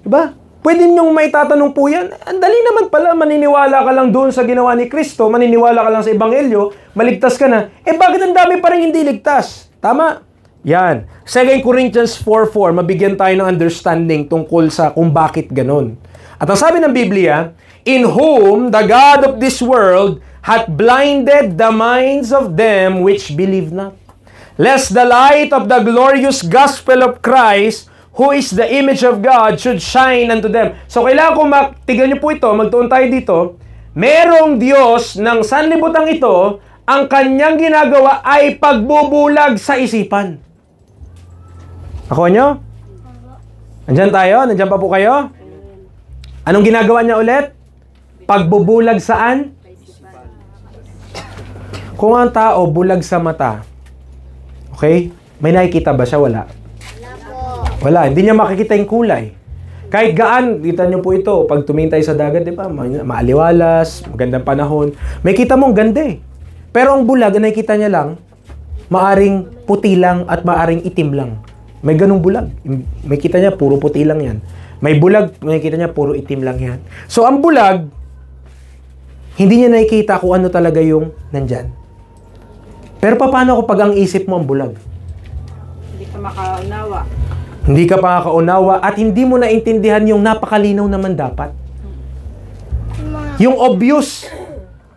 Diba? Pwede niyong may tatanong po yan. Ang dali naman pala, maniniwala ka lang doon sa ginawa ni Kristo, maniniwala ka lang sa Ebanghelyo, maligtas ka na. Bakit ang dami parang hindi ligtas? Tama? Yan. 2 Corinthians 4:4, mabigyan tayo ng understanding tungkol sa kung bakit ganon. At ang sabi ng Biblia, in whom the God of this world hath blinded the minds of them which believe not, lest the light of the glorious gospel of Christ, who is the image of God, should shine unto them. So, kailangan ko tignan niyo po ito, magtuon tayo dito. Merong Diyos ng sanlibutan ito, ang kanyang ginagawa ay pagbubulag sa isipan. Ako nyo? Nandyan tayo? Nandyan pa po kayo? Anong ginagawa niya ulit? Pagbubulag saan? Kung ang tao bulag sa mata, okay? May nakikita ba siya? Wala. Wala. Hindi niya makikita yung kulay. Kahit gaan, kita niyo po ito, pag tumingin tayo sa dagat, di ba? Maaliwalas, magandang panahon. May kita mong ganda eh. Pero ang bulag, nakikita niya lang, maaring puti lang at maaring itim lang. May ganung bulag. May kita niya, puro puti lang yan. May bulag, may kita niya, puro itim lang yan. So, ang bulag, hindi niya nakikita kung ano talaga yung nandyan. Pero paano kung pag ang isip mo ang bulag? Hindi ka makaunawa. Hindi ka pa makaunawa at hindi mo naintindihan yung napakalinaw naman dapat. Yung obvious.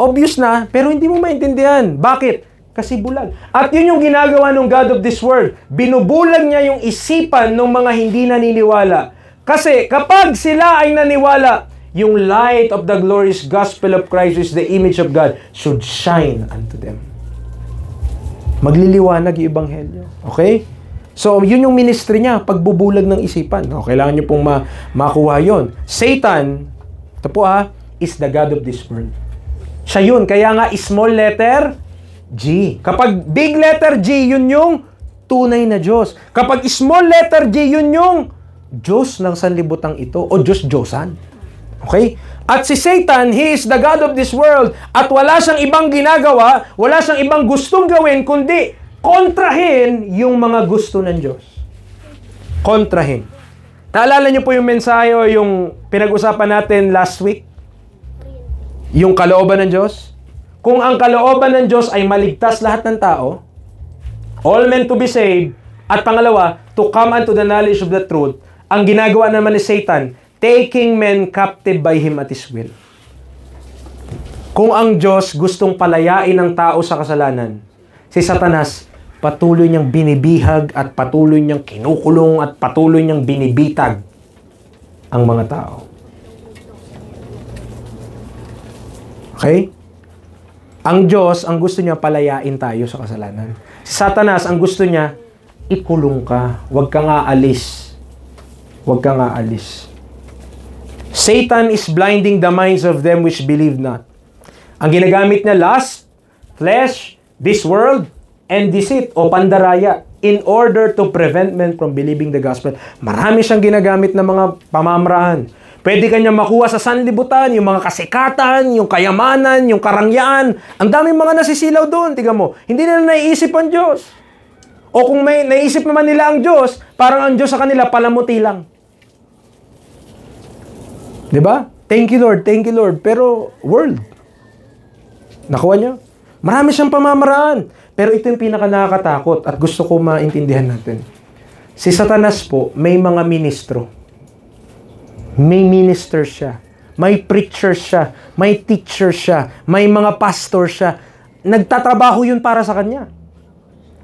Obvious na, pero hindi mo maintindihan. Bakit? Kasi bulag. At yun yung ginagawa ng God of this world. Binubulag niya yung isipan ng mga hindi naniniwala. Kasi kapag sila ay naniwala, yung light of the glorious gospel of Christ, is the image of God, should shine unto them. Magliliwanag yung Ebanghelyo. Okay? So, yun yung ministry niya, pagbubulag ng isipan. No? Kailangan nyo pong makuha yun. Satan, ito po is the God of this world. Siya yun. Kaya nga, small letter G. Kapag big letter G, yun yung tunay na Diyos. Kapag small letter G, yun yung Diyos ng sanlibutan ito o Diyos-Diyosan. Okay? At si Satan, he is the God of this world. At wala siyang ibang ginagawa, wala siyang ibang gustong gawin, kundi kontrahin yung mga gusto ng Diyos. Kontrahin. Naalala niyo po yung mensahe o yung pinag-usapan natin last week? Yung kalooban ng Diyos? Kung ang kalooban ng Diyos ay maligtas lahat ng tao, all men to be saved, at pangalawa, to come unto the knowledge of the truth, ang ginagawa naman ni Satan, taking men captive by him at his will. Kung ang Diyos gustong palayain ang tao sa kasalanan, si Satanas, patuloy niyang binibihag at patuloy niyang kinukulong at patuloy niyang binibitag ang mga tao. Okay? Ang Diyos, ang gusto niya palayain tayo sa kasalanan. Si Satanas, ang gusto niya, ikulong ka. Huwag kang aalis. Huwag kang aalis. Satan is blinding the minds of them which believe not. Ang ginagamit niya, lust, flesh, this world, and deceit o pandaraya in order to prevent men from believing the gospel. Marami siyang ginagamit na mga pamamaraan. Pwede kanya makuha sa sanlibutan, yung mga kasikatan, yung kayamanan, yung karangyaan. Ang daming mga nasisilaw doon. Tingnan mo, hindi nila naiisip ang Diyos. O kung may naisip naman nila ang Diyos, parang ang Diyos sa kanila palamuti lang. Diba? Thank you Lord. Pero world. Nakuha niyo? Marami siyang pamamaraan. Pero ito yung pinaka-nakakatakot at gusto ko maintindihan natin. Si Satanas po, may mga ministro. May minister siya. May preacher siya. May teacher siya. May mga pastor siya. Nagtatrabaho yun para sa kanya.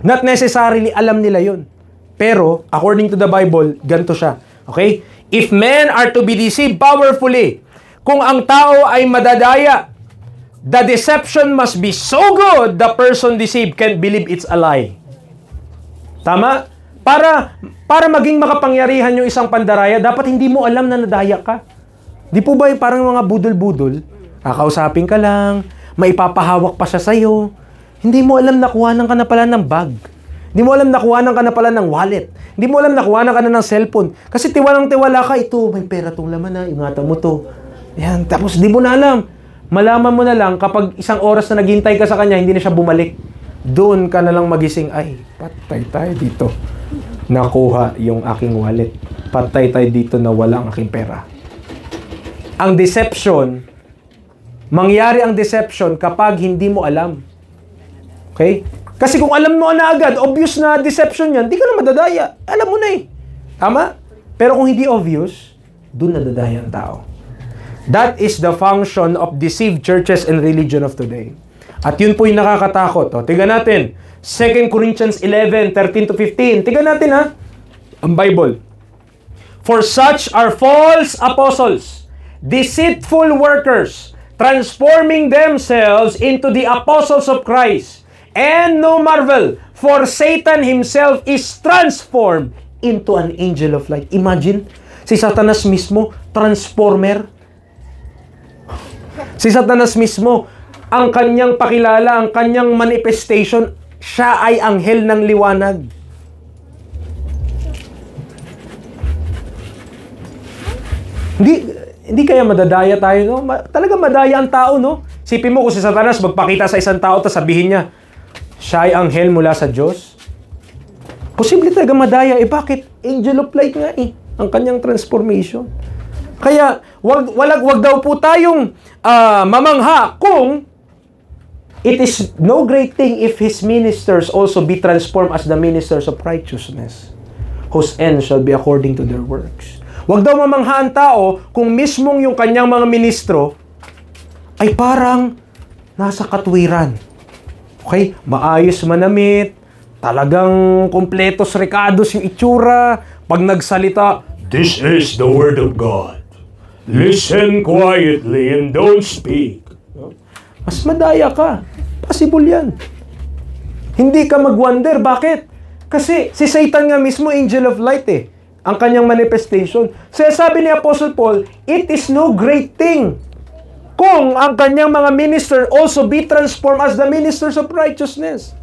Not necessarily alam nila yun. Pero, according to the Bible, ganito siya. Okay? If men are to be deceived powerfully, kung ang tao ay madadaya, the deception must be so good, the person deceived can't believe it's a lie. Tama? Para maging makapangyarihan yung isang pandaraya, dapat hindi mo alam na nadaya ka. Di po ba yung parang mga budol-budol? Kakausapin ka lang, maipapahawak pa siya sa'yo. Hindi mo alam nakuhanan ka na pala ng bag. Hindi mo alam nakuhanan ka na pala ng wallet. Hindi mo alam nakuhanan ka na ng cellphone. Kasi tiwalang-tiwala ka, ito, may pera tong laman na, ingatan mo to. Yan, tapos di mo na alam. Malaman mo na lang kapag isang oras na naghintay ka sa kanya, hindi na siya bumalik. Doon ka na lang magising, ay, patay tayo dito. Nakuha yung aking wallet. Patay tayo dito na wala ang aking pera. Ang deception, mangyari ang deception kapag hindi mo alam. Okay? Kasi kung alam mo na agad, obvious na deception yan, di ka na madadaya. Alam mo na eh. Tama? Pero kung hindi obvious, doon nadadaya ang tao. That is the function of deceived churches and religion of today. At yun po yung nakakatakot. O, tingnan natin. 2 Corinthians 11, 13 to 15. Tingnan natin ha. Ang Bible. For such are false apostles, deceitful workers, transforming themselves into the apostles of Christ. And no marvel, for Satan himself is transformed into an angel of light. Imagine, si Satanas mismo, transformer. Si Satanas mismo, ang kanyang pakilala, ang kanyang manifestation, siya ay anghel ng liwanag. Hindi kaya madadaya tayo, no? Talaga madaya ang tao, no? Sipin mo kung si Satanas magpakita sa isang tao, tapos sabihin niya, siya ay anghel mula sa Diyos. Posible talaga madaya. Eh bakit? Angel of light nga eh. Ang kanyang transformation. Kaya, wag daw po tayong mamangha kung it is no great thing if His ministers also be transformed as the ministers of righteousness, whose end shall be according to their works. Wag daw mamangha ang tao kung mismong yung kanyang mga ministro ay parang nasa katwiran. Okay? Maayos manamit, talagang kompletos recados yung itsura. Pag nagsalita, "This is the word of God. Listen quietly and don't speak." Mas madaya ka. Possible yan. Hindi ka mag-wonder. Bakit? Kasi si Satan nga mismo, angel of light eh. Ang kanyang manifestation. So sabi ni Apostle Paul, it is no great thing kung ang kanyang mga minister also be transformed as the ministers of righteousness.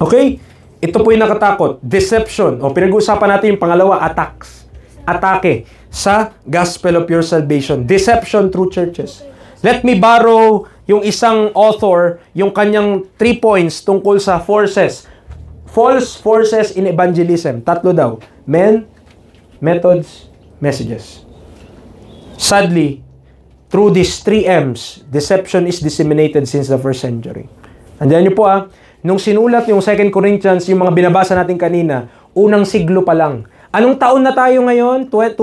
Okay? Ito po yung nakatakot. Deception. O pinag-uusapan natin yung pangalawa, attacks. Atake. sa gospel of your salvation. Deception through churches. Let me borrow yung isang author, yung kanyang 3 points tungkol sa forces. False forces in evangelism. 3 daw. Men, methods, messages. Sadly, through these 3 M's, deception is disseminated since the 1st century. Andiyan nyo po nung sinulat yung 2 Corinthians, yung mga binabasa natin kanina, unang siglo pa lang. Anong taon na tayo ngayon? 2000?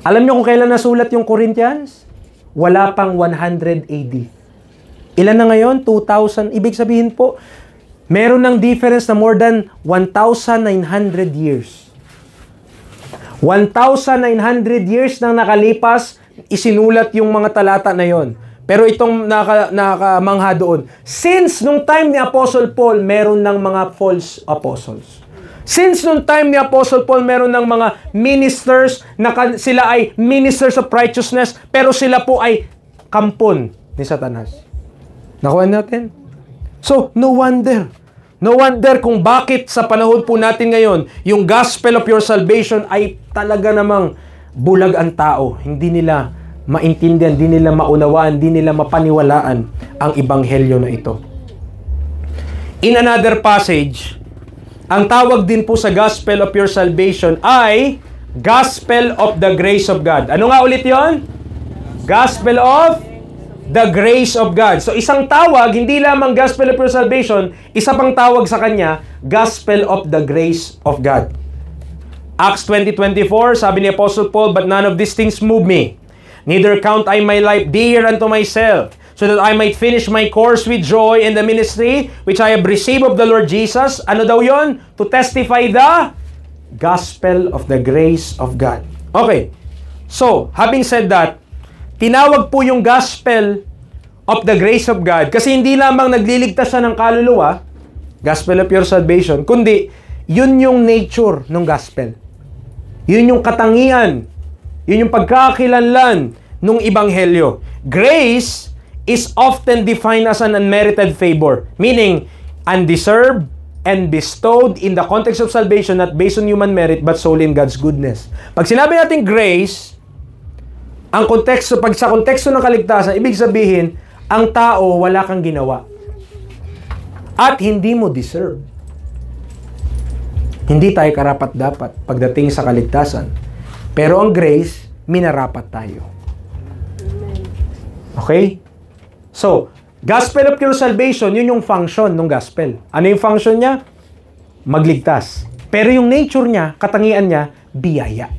Alam nyo kung kailan nasulat yung Corinthians? Wala pang 100 AD. Ilan na ngayon? 2000. Ibig sabihin po, meron ng difference na more than 1,900 years. 1,900 years nang nakalipas, isinulat yung mga talata na yon. Pero itong nakamangha doon, since nung time ni Apostle Paul, meron ng mga false apostles. Since nung time ni Apostle Paul, meron ng mga ministers na sila ay ministers of righteousness, pero sila po ay kampon ni Satanas. Nakuha natin? So, no wonder. No wonder kung bakit sa panahon po natin ngayon, yung gospel of your salvation ay talaga namang bulag ang tao. Hindi nila maintindihan, hindi nila maunawaan, hindi nila mapaniwalaan ang ebanghelyo na ito. In another passage, ang tawag din po sa gospel of your salvation ay gospel of the grace of God. Ano nga ulit yon? Gospel of the grace of God. So isang tawag, hindi lamang gospel of your salvation, isa pang tawag sa kanya, gospel of the grace of God. Acts 20:24, sabi ni Apostle Paul, "But none of these things move me. Neither count I my life dear unto myself, so that I might finish my course with joy in the ministry which I have received of the Lord Jesus." Ano daw yon? To testify the gospel of the grace of God. Okay. So, having said that, tinawag po yung gospel of the grace of God kasi hindi lamang nagliligtas siya ng kaluluwa, gospel of your salvation, kundi yun yung nature ng gospel. Yun yung katangian. Yun yung pagkakakilanlan ng ebanghelyo. Grace is often defined as an unmerited favor, meaning undeserved and bestowed in the context of salvation, not based on human merit but solely in God's goodness. Pag sinabi natin grace, ang konteksto, pag sa konteksto ng kaligtasan, ibig sabihin, ang tao wala kang ginawa. At hindi mo deserve. Hindi tayo karapat-dapat pagdating sa kaligtasan. Pero ang grace, minarapat tayo. Okay? So, gospel of your salvation, yun yung function ng gospel. Ano yung function niya? Magligtas. Pero yung nature niya, katangian niya, biyaya.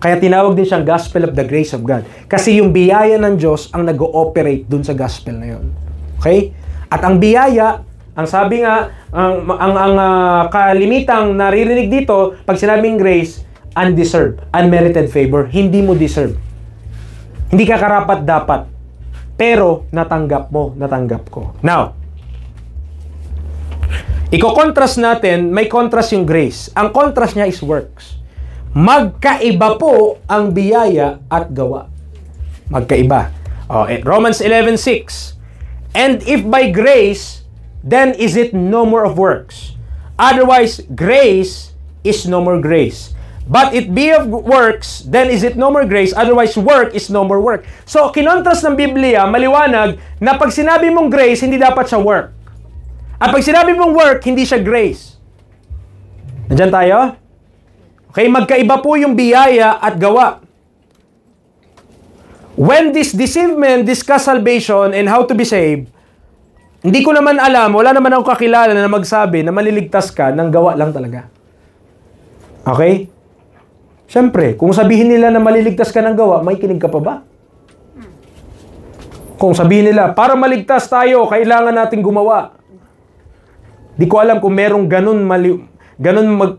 Kaya tinawag din siyang gospel of the grace of God. Kasi yung biyaya ng Diyos ang nag-ooperate dun sa gospel na yun. Okay? At ang biyaya, ang sabi nga, ang kalimitang naririnig dito, pag sinabing grace, undeserved, unmerited favor. Hindi mo deserve. Hindi ka karapat dapat. Pero natanggap mo, natanggap ko. Now, iko-contrast natin, may contrast yung grace. Ang contrast niya is works. Magkaiba po ang biyaya at gawa. Magkaiba. Romans 11:6. "And if by grace, then is it no more of works. Otherwise, grace is no more grace. But it be of works, then is it no more grace. Otherwise, work is no more work." So, kinontras ng Biblia, maliwanag na pag sinabi mong grace, hindi dapat siya work. At pag sinabi mong work, hindi siya grace. Nandiyan tayo? Okay, magkaiba po yung biyaya at gawa. When this deceived men discuss salvation and how to be saved, hindi ko naman alam, wala naman akong kakilala na magsabi na maliligtas ka ng gawa lang talaga. Okay? Siyempre, kung sabihin nila na maliligtas ka ng gawa, may kinig ka pa ba? Kung sabihin nila, para maligtas tayo, kailangan natin gumawa. Di ko alam kung merong ganun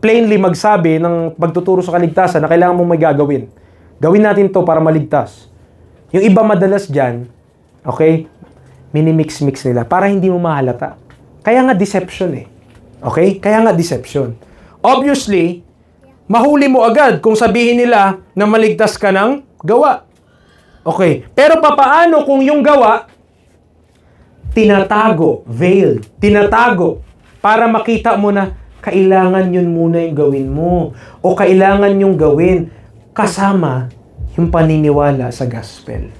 plainly magsabi ng pagtuturo sa kaligtasan na kailangan mong may gagawin. Gawin natin to para maligtas. Yung iba madalas dyan, okay, minimix-mix nila para hindi mo mahalata. Kaya nga deception eh. Okay? Kaya nga deception. Obviously, mahuli mo agad kung sabihin nila na maligtas ka ng gawa. Okay. Pero papaano kung yung gawa, tinatago, veiled, tinatago, para makita mo na kailangan yun muna yung gawin mo. O kailangan yung gawin kasama yung paniniwala sa gospel.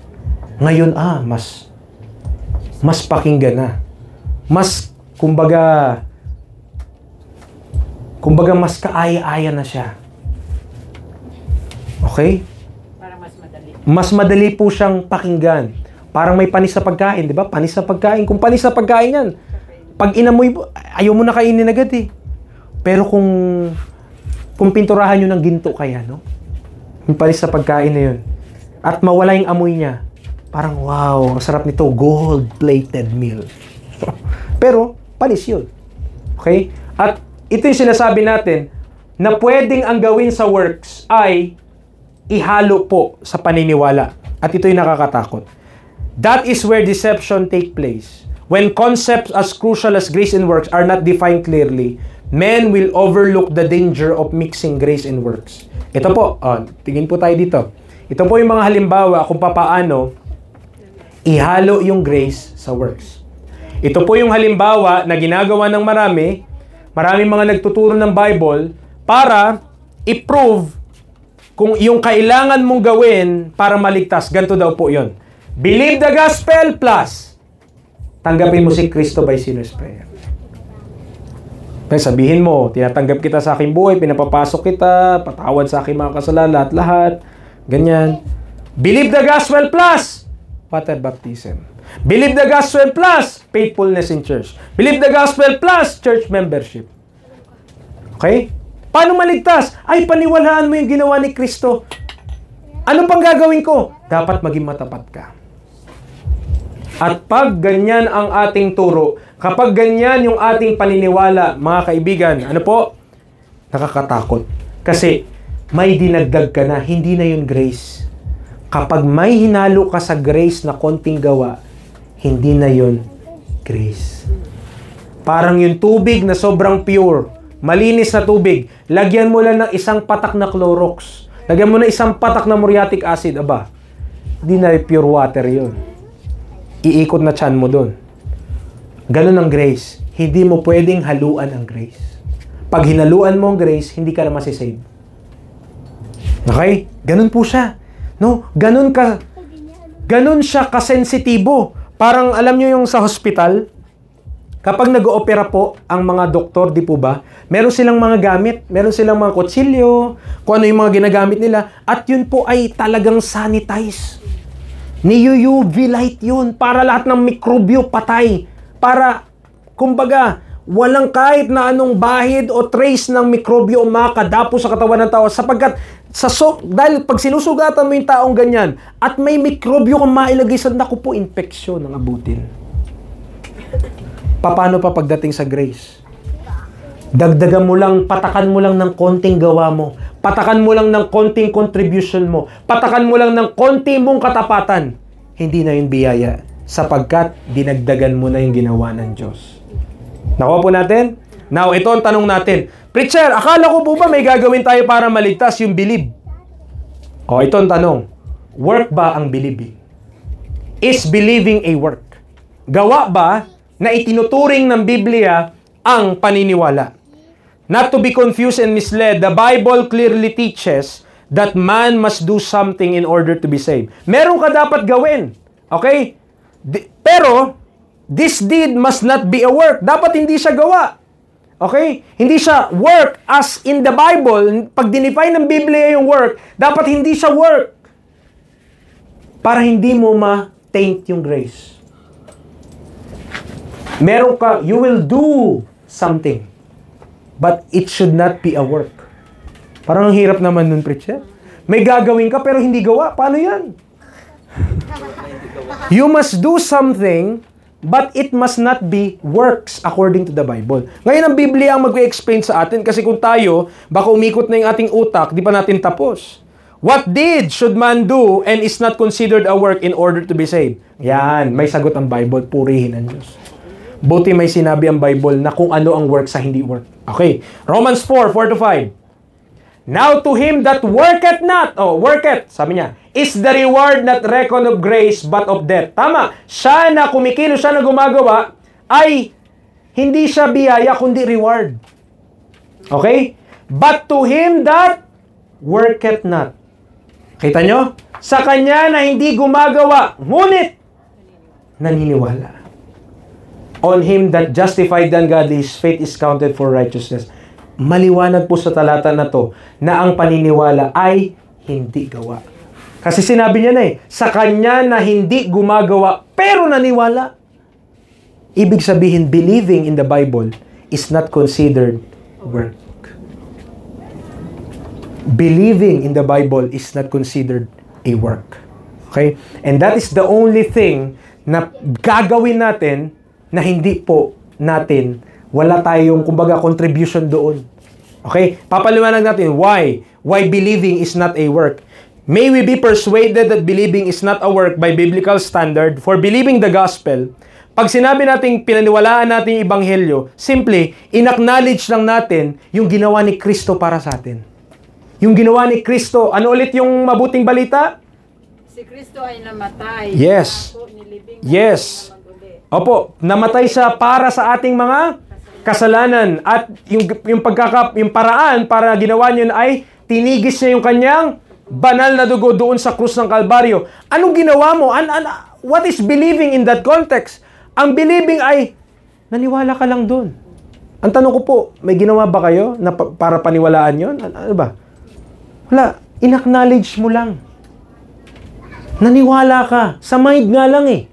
Ngayon, mas pakinggan na. Mas, kumbaga mas kaaya-aya na siya. Okay? Para mas madali. Mas madali po siyang pakinggan. Parang may panis sa pagkain, di ba? Panis sa pagkain. Kung panis sa pagkain yan, pag inamoy, ayaw mo na kainin agad eh. Pero kung pinturahan nyo ng ginto kaya, no? Yung panis sa pagkain na yun. At mawala yung amoy niya. Parang, wow, ang sarap nito. Gold-plated meal. Pero, panis yun. Okay? At ito yung sinasabi natin na pwedeng ang gawin sa works ay ihalo po sa paniniwala. At ito yung nakakatakot. That is where deception take place. When concepts as crucial as grace and works are not defined clearly, men will overlook the danger of mixing grace and works. Ito po, tingin po tayo dito. Ito po yung mga halimbawa kung papaano ihalo yung grace sa works. Ito po yung halimbawa na ginagawa ng maraming mga nagtuturo ng Bible para i-prove kung yung kailangan mong gawin para maligtas. Ganito daw po yun. Believe the gospel plus tanggapin mo si Kristo by sinner's prayer. Kaya sabihin mo, tinatanggap kita sa aking buhay, pinapapasok kita, patawad sa aking mga kasalanan, lahat. Ganyan. Believe the gospel plus water baptism. Believe the gospel plus faithfulness in church. Believe the gospel plus church membership. Okay? Paano maligtas? Ay, paniwalaan mo yung ginawa ni Kristo. Ano pang gagawin ko? Dapat maging matapat ka. At pag ganyan ang ating turo, kapag ganyan yung ating paniniwala, mga kaibigan, ano po? Nakakatakot. Kasi may dinagdag ka na, hindi na yun grace. Kapag may hinalo ka sa grace na konting gawa, hindi na yun grace. Parang yung tubig na sobrang pure, malinis na tubig, lagyan mo lang ng isang patak na Clorox. Lagyan mo na isang patak na muriatic acid, aba, hindi na pure water yun. Iikot na tiyan mo dun. Ganun ang grace. Hindi mo pwedeng haluan ang grace. Pag hinaluan mo ang grace, hindi ka na masisave. Okay? Ganun po siya. No? Ganun siya kasensitibo. Parang alam nyo yung sa hospital, kapag nag-oopera po ang mga doktor, di po ba? Meron silang mga gamit, meron silang mga kutsilyo, kung ano yung mga ginagamit nila, at yun po ay talagang sanitize. Ni-UV light yun para lahat ng mikrobyo patay. Para, kumbaga, walang kahit na anong bahid o trace ng mikrobyo o makadapo sa katawan ng tao sapagkat dahil pag sinusugatan mo yung taong ganyan at may mikrobyo kung mailagay sa naku po, infeksyon ang abutin. Paano pa pagdating sa grace? Dagdagan mo lang, patakan mo lang ng konting gawa mo. Patakan mo lang ng konting contribution mo. Patakan mo lang ng konti mong katapatan. Hindi na yun biyaya sapagkat dinagdagan mo na yung ginawa ng Diyos. Nakuha po natin? Now, ito ang tanong natin. Preacher, akala ko po ba may gagawin tayo para maligtas yung believe? O, ito ang tanong. Work ba ang believing? Is believing a work? Gawa ba na itinuturing ng Biblia ang paniniwala? Not to be confused and misled, the Bible clearly teaches that man must do something in order to be saved. Meron ka dapat gawin. Okay? Pero, this deed must not be a work. Dapat hindi siya gawa. Okay? Hindi siya work as in the Bible. Pag dinefine ng Biblia yung work, dapat hindi siya work. Para hindi mo ma-taint yung grace. Meron ka, you will do something. But it should not be a work. Parang ang hirap naman nun, preacher. May gagawin ka pero hindi gawa. Paano yan? You must do something, but it must not be works according to the Bible. Ngayon ang Biblia ang mag-explain sa atin kasi kung tayo, baka umikot na yung ating utak, di pa natin tapos. What deed should man do and is not considered a work in order to be saved? Yan, may sagot ang Bible, purihin ang Diyos. Buti may sinabi ang Bible na kung ano ang work sa hindi work. Okay, Romans 4:4-5. Now to him that worketh not, worketh, sabi niya, is the reward not reckoned of grace but of debt. Tama, siya na kumikilos, siya na gumagawa, ay hindi siya biyaya kundi reward. Okay? But to him that worketh not. Kita nyo? Sa kanya na hindi gumagawa, ngunit naniniwala. On him that justified the ungodly, his faith is counted for righteousness. Maliwanag po sa talata na to na ang paniniwala ay hindi gawa. Kasi sinabi niya na sa kanya na hindi gumagawa pero naniwala. Ibig sabihin, believing in the Bible is not considered work. Believing in the Bible is not considered a work. Okay? And that is the only thing na gagawin natin na hindi po natin, wala tayong, kumbaga, contribution doon. Okay? Papaliwanag natin why believing is not a work. May we be persuaded that believing is not a work by biblical standard. For believing the gospel, pag sinabi natin pinaniwalaan natin yung ebanghelyo, simply, in-acknowledge lang natin yung ginawa ni Kristo para sa atin. Yung ginawa ni Kristo, ano ulit yung mabuting balita? Si Kristo ay namatay. Yes. Nilibing Yes. Opo, namatay siya para sa ating mga kasalanan. At yung paraan para ginawa niyo ay tinigis niya yung kanyang banal na dugo doon sa krus ng Kalbaryo. Anong ginawa mo? What is believing in that context? Ang believing ay, naniwala ka lang doon. Ang tanong ko po, may ginawa ba kayo na para paniwalaan yun? Ano ba? Wala. In-acknowledge mo lang. Naniwala ka. Sa mind nga lang eh.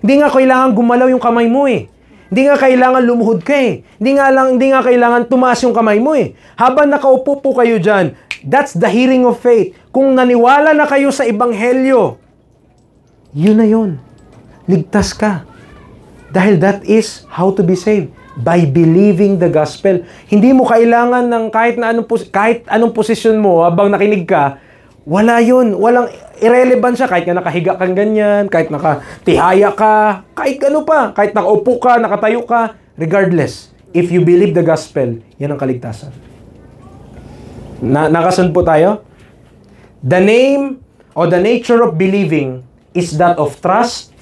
Hindi nga kailangan gumalaw yung kamay mo eh. Hindi nga kailangan lumuhod ka eh. Hindi nga kailangan tumaas yung kamay mo eh. Habang nakaupo po kayo dyan, that's the hearing of faith. Kung naniwala na kayo sa ebanghelyo, yun na yun. Ligtas ka. Dahil that is how to be saved. By believing the gospel. Hindi mo kailangan ng kahit anong posisyon mo habang nakinig ka, wala yun. Walang irrelevant siya. Kahit nga nakahiga kang ganyan, kahit nakatihaya ka, kahit ano pa, kahit nakaupo ka, nakatayo ka, regardless. If you believe the gospel, yan ang kaligtasan. Nakasunod po tayo? The name or the nature of believing is that of trust,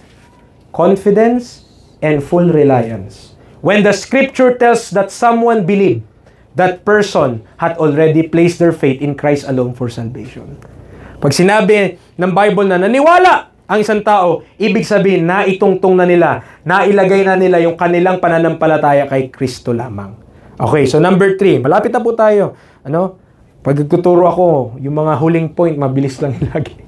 confidence, and full reliance. When the scripture tells that someone believed, that person had already placed their faith in Christ alone for salvation. Pag sinabi ng Bible na naniwala ang isang tao, ibig sabihin na itungtong na nila, nailagay na nila yung kanilang pananampalataya kay Kristo lamang. Okay, so number 3, malapit na po tayo. Pag nagtuturo ako, yung mga huling point, mabilis lang lagi.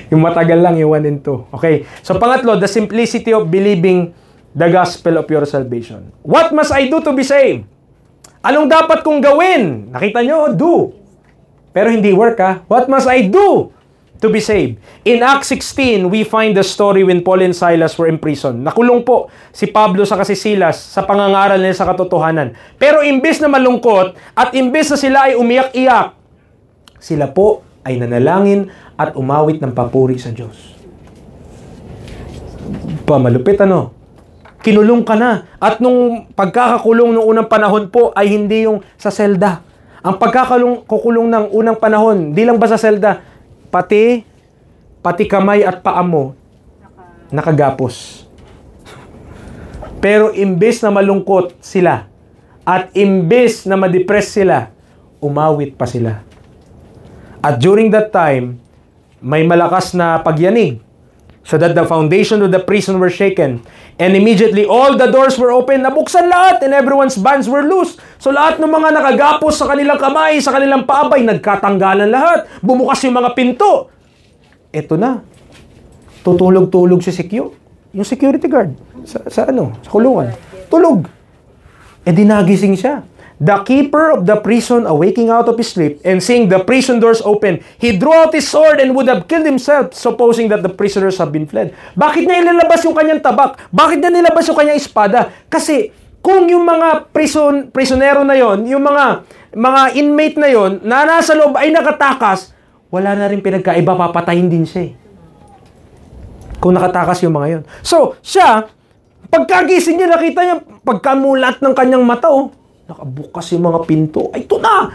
Yung matagal lang, yung 1 and 2. Okay, so pangatlo, the simplicity of believing the gospel of your salvation. What must I do to be saved? Anong dapat kong gawin? Nakita nyo? Do. Pero hindi work ha. What must I do to be saved? In Acts 16, we find the story when Paul and Silas were in prison. Nakulong po si Pablo sa si Silas sa pangangaral nila sa katotohanan. Pero imbes na malungkot at imbes na sila ay umiyak-iyak, sila po ay nanalangin at umawit ng papuri sa Diyos. Malupit kinulong ka na. At nung pagkakakulong ng unang panahon po ay hindi yung sa selda. Ang pagkakakulong ng unang panahon, di lang ba sa selda, pati kamay at paa mo nakagapos. Pero imbes na malungkot sila at imbes na ma-depress sila, umawit pa sila. At during that time, may malakas na pagyanig, so that the foundation of the prison were shaken. And immediately, all the doors were open. Nabuksan lahat and everyone's bands were loose. So lahat ng mga nakagapos sa kanilang kamay, sa kanilang paabay, nagkatanggalan lahat. Bumukas yung mga pinto. Eto na. Tutulog-tulog si Sikyo. Yung security guard. Sa kulungan. Tulog. Dinagising siya. The keeper of the prison, awaking out of his sleep and seeing the prison doors open, he drew out his sword and would have killed himself, supposing that the prisoners have been fled. Bakit niya ilalabas yung kanyang tabak? Bakit niya nilabas yung kanyang espada? Kasi kung yung mga prisonero na yon, yung mga inmate na yon, na nasa loob ay nakatakas, wala na rin pinagkaiba, papatayin din siya. Kung nakatakas yung mga yon. So, siya, pagkagising niya, nakita niya, pagkamulat ng kanyang mata, nakabukas yung mga pinto. Ay, ito na!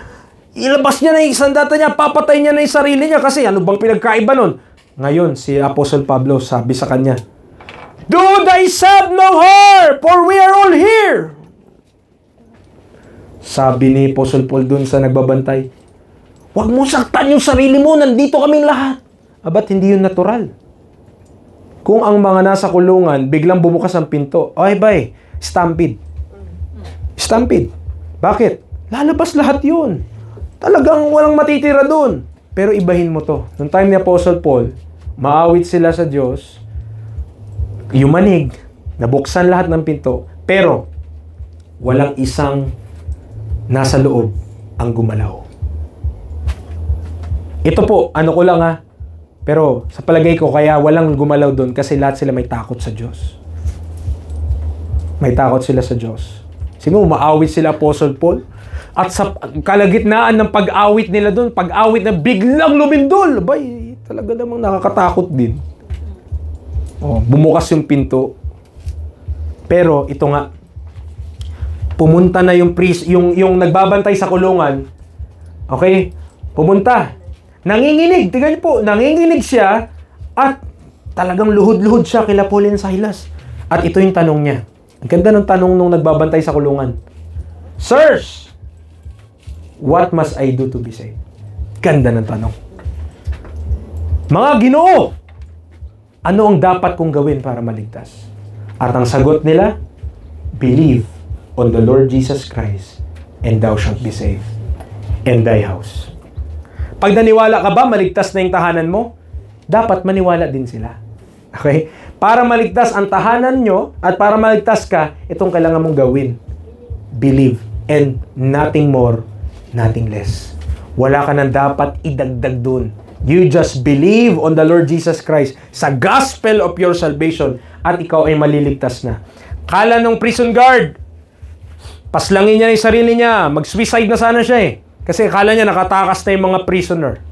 Ilabas niya na yung sandata niya, papatay niya na yung sarili niya kasi ano bang pinagkaiba nun? Ngayon, si Apostle Pablo sabi sa kanya, Do thyself no harm, for we are all here. Sabi ni Apostle Paul dun sa nagbabantay, huwag mo saktan yung sarili mo, nandito kaming lahat. Ba't hindi yun natural? Kung ang mga nasa kulungan, biglang bumukas ang pinto, stampede. Stampede. Bakit? Lalabas lahat yun. Talagang walang matitira dun. Pero ibahin mo to. Noong time ni Apostle Paul, maawit sila sa Diyos, yumanig, nabuksan lahat ng pinto, pero walang isang nasa loob ang gumalaw. Ito po, ano ko lang pero sa palagay ko, kaya walang gumalaw doon kasi lahat sila may takot sa Diyos. May takot sila sa Diyos. Siguro maawit sila Apostle Paul. At sa kalagitnaan ng pag-awit nila doon, pag-awit na biglang lumindol. Talaga namang nakakatakot din. Bumukas yung pinto. Pero ito nga, pumunta na yung nagbabantay sa kulungan. Okay? Pumunta. Nanginginig, tingnan niyo po, nanginginig siya at talagang luhod-luhod siya kila Paul and Silas. At ito yung tanong niya. Ang ganda ng tanong nung nagbabantay sa kulungan. Sirs, what must I do to be saved? Ganda ng tanong. Mga Ginoo, ano ang dapat kong gawin para maligtas? At ang sagot nila, believe on the Lord Jesus Christ and thou shalt be saved and thy house. Pag naniwala ka ba, maligtas na yung tahanan mo? Dapat maniwala din sila. Okay? Para maligtas ang tahanan nyo at para maligtas ka, itong kailangan mong gawin. Believe and nothing more, nothing less. Wala ka nang dapat idagdag dun. You just believe on the Lord Jesus Christ sa gospel of your salvation at ikaw ay maliligtas na. Kala nung prison guard, paslangin niya yung sarili niya, mag-suicide na sana siya Kasi akala niya nakatakas na yung mga prisoner.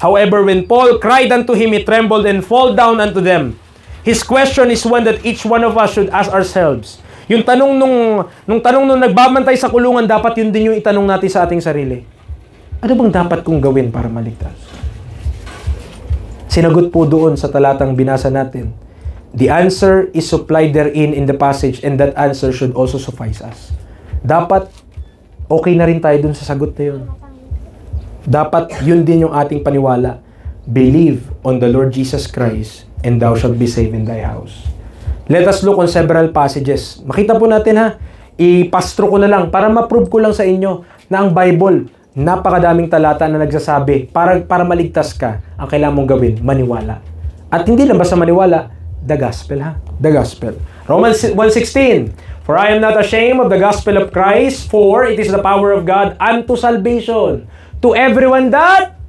However, when Paul cried unto him, he trembled and fall down unto them. His question is one that each one of us should ask ourselves. Yung tanong nung nagbabantay sa kulungan, dapat yun din yung itanong natin sa ating sarili. Ano bang dapat kong gawin para maligtas? Sinagot po doon sa talatang binasa natin. The answer is supplied therein in the passage and that answer should also suffice us. Dapat okay na rin tayo dun sa sagot na yun. Dapat yun din yung ating paniwala. Believe on the Lord Jesus Christ and thou shalt be saved in thy house. Let us look on several passages. Makita po natin ipastro ko na lang para ma-prove ko lang sa inyo na ang Bible, napakadaming talata na nagsasabi para maligtas ka, ang kailangan mong gawin, maniwala. At hindi lang basta maniwala, the gospel The gospel. Romans 1:16. For I am not ashamed of the gospel of Christ, for it is the power of God unto salvation, to everyone that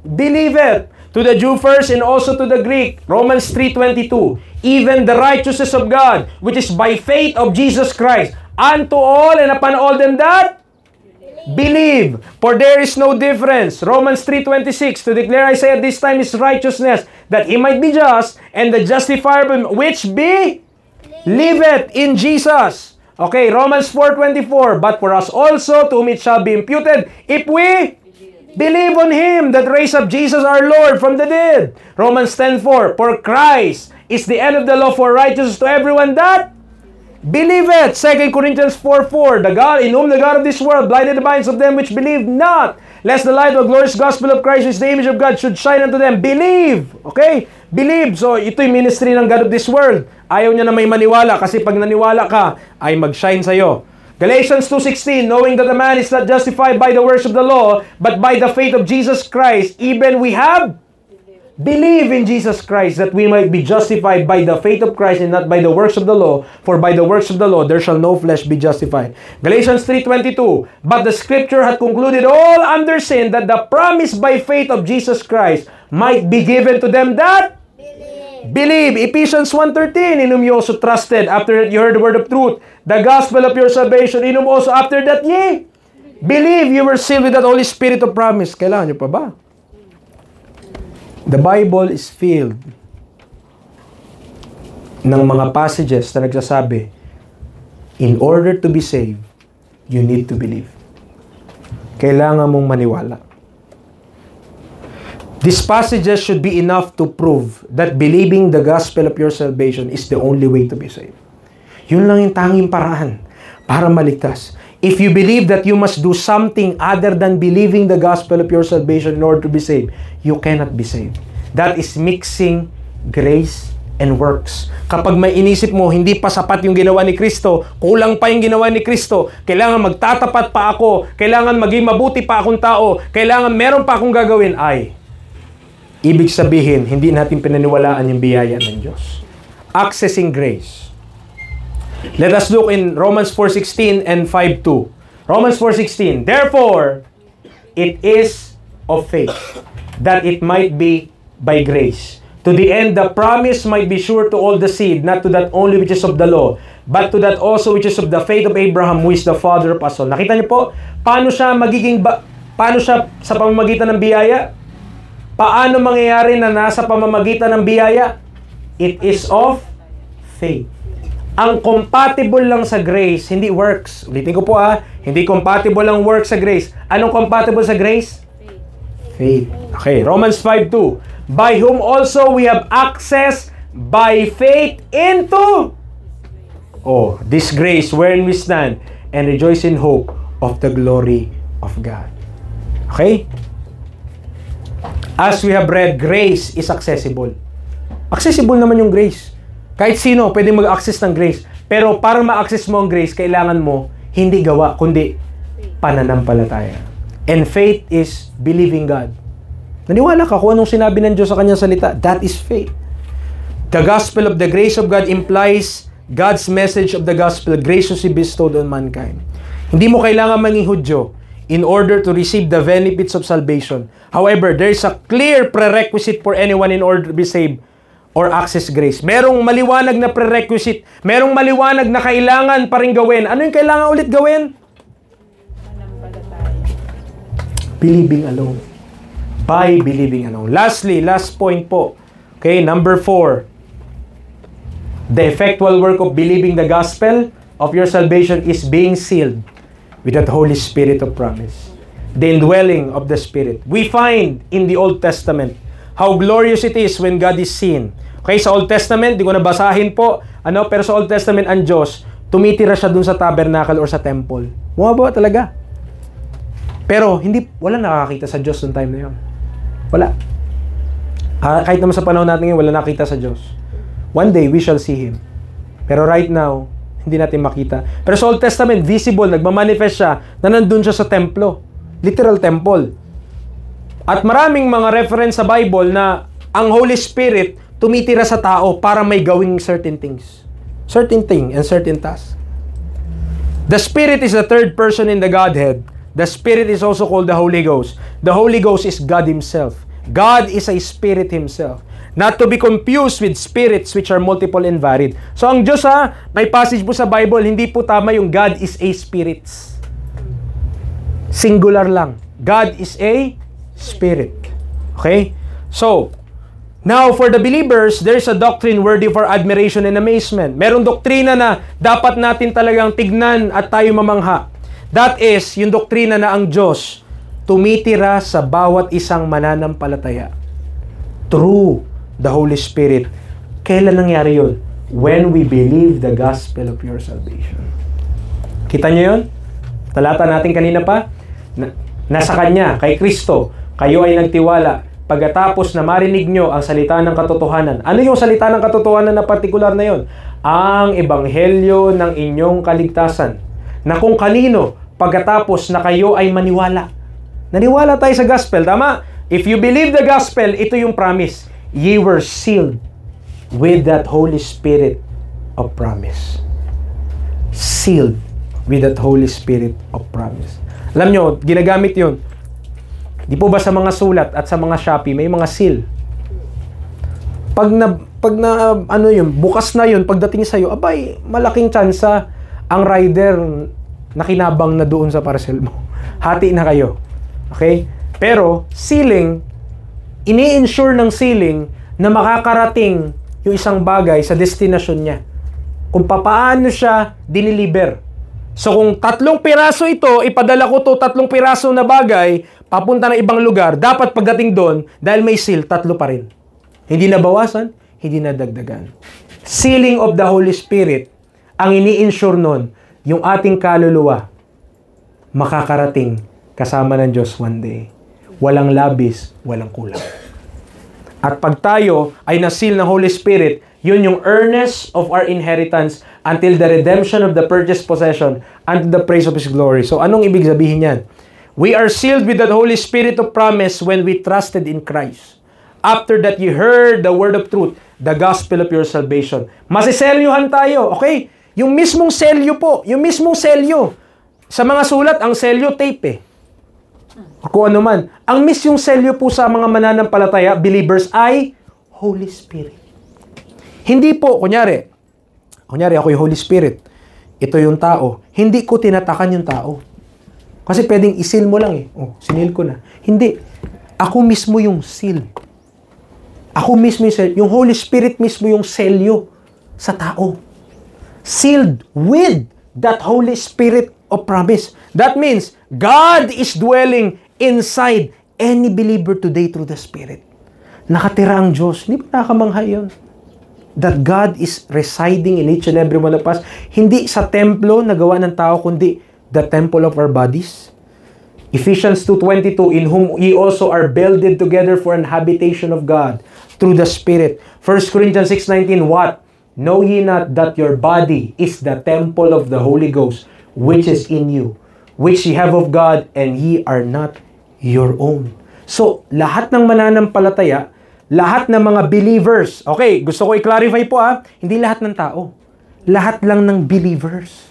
believeth, to the Jew first and also to the Greek. Romans 3:22. Even the righteousness of God, which is by faith of Jesus Christ, unto all and upon all them that believe. For there is no difference. Romans 3:26. To declare, I say at this time, his righteousness, that he might be just, and the justifier which believeth in Jesus. Okay, Romans 4:24. But for us also, to whom it shall be imputed, if we believe on him that raised up Jesus our Lord from the dead. Romans 10:4. For Christ is the end of the law for righteousness to everyone that believeth. 2 Corinthians 4:4. The God in whom the God of this world blinded the minds of them which believe not, lest the light of the glorious gospel of Christ, which is the image of God, should shine unto them. Believe. Okay? Believe. So, ito yung ministry ng God of this world. Ayaw niya na may maniwala kasi pag naniwala ka, ay mag-shine sa'yo. Galatians 2:16, knowing that a man is not justified by the works of the law, but by the faith of Jesus Christ, even we have believe in Jesus Christ, that we might be justified by the faith of Christ and not by the works of the law, for by the works of the law there shall no flesh be justified. Galatians 3:22, but the scripture had concluded all under sin, that the promise by faith of Jesus Christ might be given to them that believe. Ephesians 1:13, in whom you also trusted, after that you heard the word of truth, the gospel of your salvation, in whom also after that ye believe, you were sealed with that Holy Spirit of promise. Kailangan nyo pa ba? The Bible is filled ng mga passages na nagsasabi, in order to be saved, you need to believe. Kailangan mong maniwala. These passages should be enough to prove that believing the gospel of your salvation is the only way to be saved. Yun lang yung tanging paraan para maligtas. if you believe that you must do something other than believing the gospel of your salvation in order to be saved, you cannot be saved. That is mixing grace and works. Kapag may inisip mo, hindi pa sapat yung ginawa ni Kristo, kulang pa yung ginawa ni Kristo, kailangan magtatapat pa ako, kailangan maging mabuti pa akong tao, kailangan meron pa akong gagawin, ay, ibig sabihin, hindi natin pinaniwalaan yung biyaya ng Diyos. Accessing grace. Let us look in Romans 4:16 and 5:2. Romans 4:16, therefore, it is of faith, that it might be by grace, to the end the promise might be sure to all the seed, not to that only which is of the law, but to that also which is of the faith of Abraham, who is the father of us all. Nakita niyo po, paano siya paano siya sa pamamagitan ng biyaya? Paano mangyayari na nasa pamamagitan ng biyaya? It is of faith. Ang compatible lang sa grace, hindi works. Ulitin ko po hindi compatible ang works sa grace. Anong compatible sa grace? Faith. Okay, Romans 5:2. By whom also we have access by faith into this grace wherein we stand and rejoice in hope of the glory of God. Okay? As we have read, grace is accessible. Accessible naman yung grace. Kahit sino pwede mag-access ng grace. Pero para ma-access mo ang grace, kailangan mo hindi gawa, kundi pananampalataya. And faith is believing God. Naniwala ka kung anong sinabi ng Diyos sa kanyang salita. That is faith. The gospel of the grace of God implies God's message of the gospel graciously bestowed on mankind. Hindi mo kailangan maging Hudyo in order to receive the benefits of salvation. However, there is a clear prerequisite for anyone in order to be saved or access grace. Merong maliwanag na prerequisite. Merong maliwanag na kailangan pa rin gawin. Ano yung kailangan ulit gawin? Believing alone. By believing alone. Lastly, last point po. Okay, number 4. The effectual work of believing the gospel of your salvation is being sealed with that Holy Spirit of promise. The indwelling of the Spirit. We find in the Old Testament how glorious it is when God is seen. Okay, sa Old Testament, di ko nabasahin po, pero sa Old Testament, ang Diyos, tumitira siya dun sa tabernacle or sa temple. Bumaba talaga. Pero, wala nakakita sa Diyos noong time na yun. Wala. Kahit naman sa panahon natin ngayon, wala nakita sa Diyos. One day, we shall see Him. Pero right now, hindi natin makita. Pero sa Old Testament, visible, nagmamanifest siya na nandun siya sa templo. Literal temple. At maraming mga reference sa Bible na ang Holy Spirit tumitira sa tao para may gawing certain things. Certain thing and certain task. The Spirit is the third person in the Godhead. The Spirit is also called the Holy Ghost. The Holy Ghost is God Himself. God is a Spirit Himself. Not to be confused with spirits which are multiple and varied. So ang Diyos may passage po sa Bible, hindi po tama yung God is a spirits. Singular lang. God is a spirit. Okay? So, now, for the believers, there's a doctrine worthy for admiration and amazement. Merong doktrina na dapat natin talagang tignan at tayo mamangha. That is, yung doktrina na ang Diyos tumitira sa bawat isang mananampalataya through the Holy Spirit. Kailan nangyari yun? When we believe the gospel of your salvation. Kita nyo yun? Talata natin kanina pa. Nasa Kanya, kay Kristo, kayo ay nagtiwala. Pagkatapos na marinig nyo ang salita ng katotohanan. Ano yung salita ng katotohanan na partikular na yun? Ang ebanghelyo ng inyong kaligtasan. Na kung kanino, pagkatapos na kayo ay maniwala. Naniwala tayo sa gospel, tama? If you believe the gospel, ito yung promise. Ye were sealed with that Holy Spirit of promise. Sealed with that Holy Spirit of promise. Alam nyo, ginagamit yun. Di po ba sa mga sulat at sa mga Shopee, may mga seal? Pag bukas na yun, pagdating sa'yo, abay, malaking tsansa ang rider nakinabang na doon sa parcel mo. Hati na kayo. Okay? Pero, sealing, ini-insure ng sealing na makakarating yung isang bagay sa destinasyon niya. Kung papaano siya diniliber. So, kung 3 piraso ito, ipadala ko to 3 piraso na bagay, papunta ng ibang lugar, dapat pagdating doon, dahil may seal, 3 pa rin. Hindi na bawasan, hindi na dagdagan. Sealing of the Holy Spirit, ang ini-insure nun, yung ating kaluluwa, makakarating kasama ng Diyos one day. Walang labis, walang kulang. At pag tayo ay nasil ng Holy Spirit, yun yung earnest of our inheritance until the redemption of the purchased possession unto the praise of His glory. So anong ibig sabihin yan? We are sealed with the Holy Spirit of promise when we trusted in Christ. After that you heard the word of truth, the gospel of your salvation. Masiselyuhan tayo, okay? Yung mismong selyo po, yung mismong selyo. Sa mga sulat, ang selyo tape eh. Kung ano man. Ang misyong selyo po sa mga mananampalataya, believers, ay Holy Spirit. Hindi po, kunyari ako yung Holy Spirit. Ito yung tao. Hindi ko tinatakan yung tao. Kasi pwedeng isil mo lang eh. Oh, sinil ko na. Hindi. Ako mismo yung seal. Ako mismo yung selyo. Yung Holy Spirit mismo yung selyo sa tao. Sealed with that Holy Spirit of promise. That means, God is dwelling inside any believer today through the Spirit. Nakatira ang Diyos. Hindi ba nakakamangha yun? That God is residing in each and every one of us. Hindi sa templo na gawa ng tao, kundi the temple of our bodies. Ephesians 2:22, in whom ye also are builded together for an habitation of God through the Spirit. 1 Corinthians 6:19, what? Know ye not that your body is the temple of the Holy Ghost, which is in you, which ye have of God, and ye are not your own. So, lahat ng mananampalataya, lahat ng mga believers, okay, gusto ko i-clarify po hindi lahat ng tao. Lahat lang ng believers.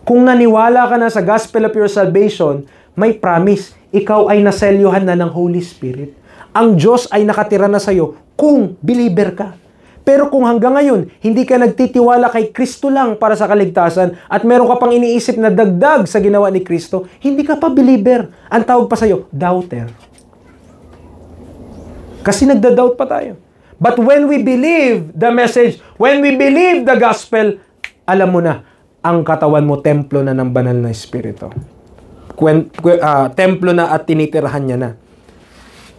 Kung naniwala ka na sa gospel of your salvation, may promise, ikaw ay naselyuhan na ng Holy Spirit. Ang Diyos ay nakatira na sa'yo kung believer ka. Pero kung hanggang ngayon, hindi ka nagtitiwala kay Kristo lang para sa kaligtasan at meron ka pang iniisip na dagdag sa ginawa ni Kristo, hindi ka pa believer. Ang tawag pa sa'yo, doubter. Kasi nagda-doubt pa tayo. But when we believe the message, when we believe the gospel, alam mo na, ang katawan mo, templo na ng banal na Espiritu. Templo na at tinitirahan niya na.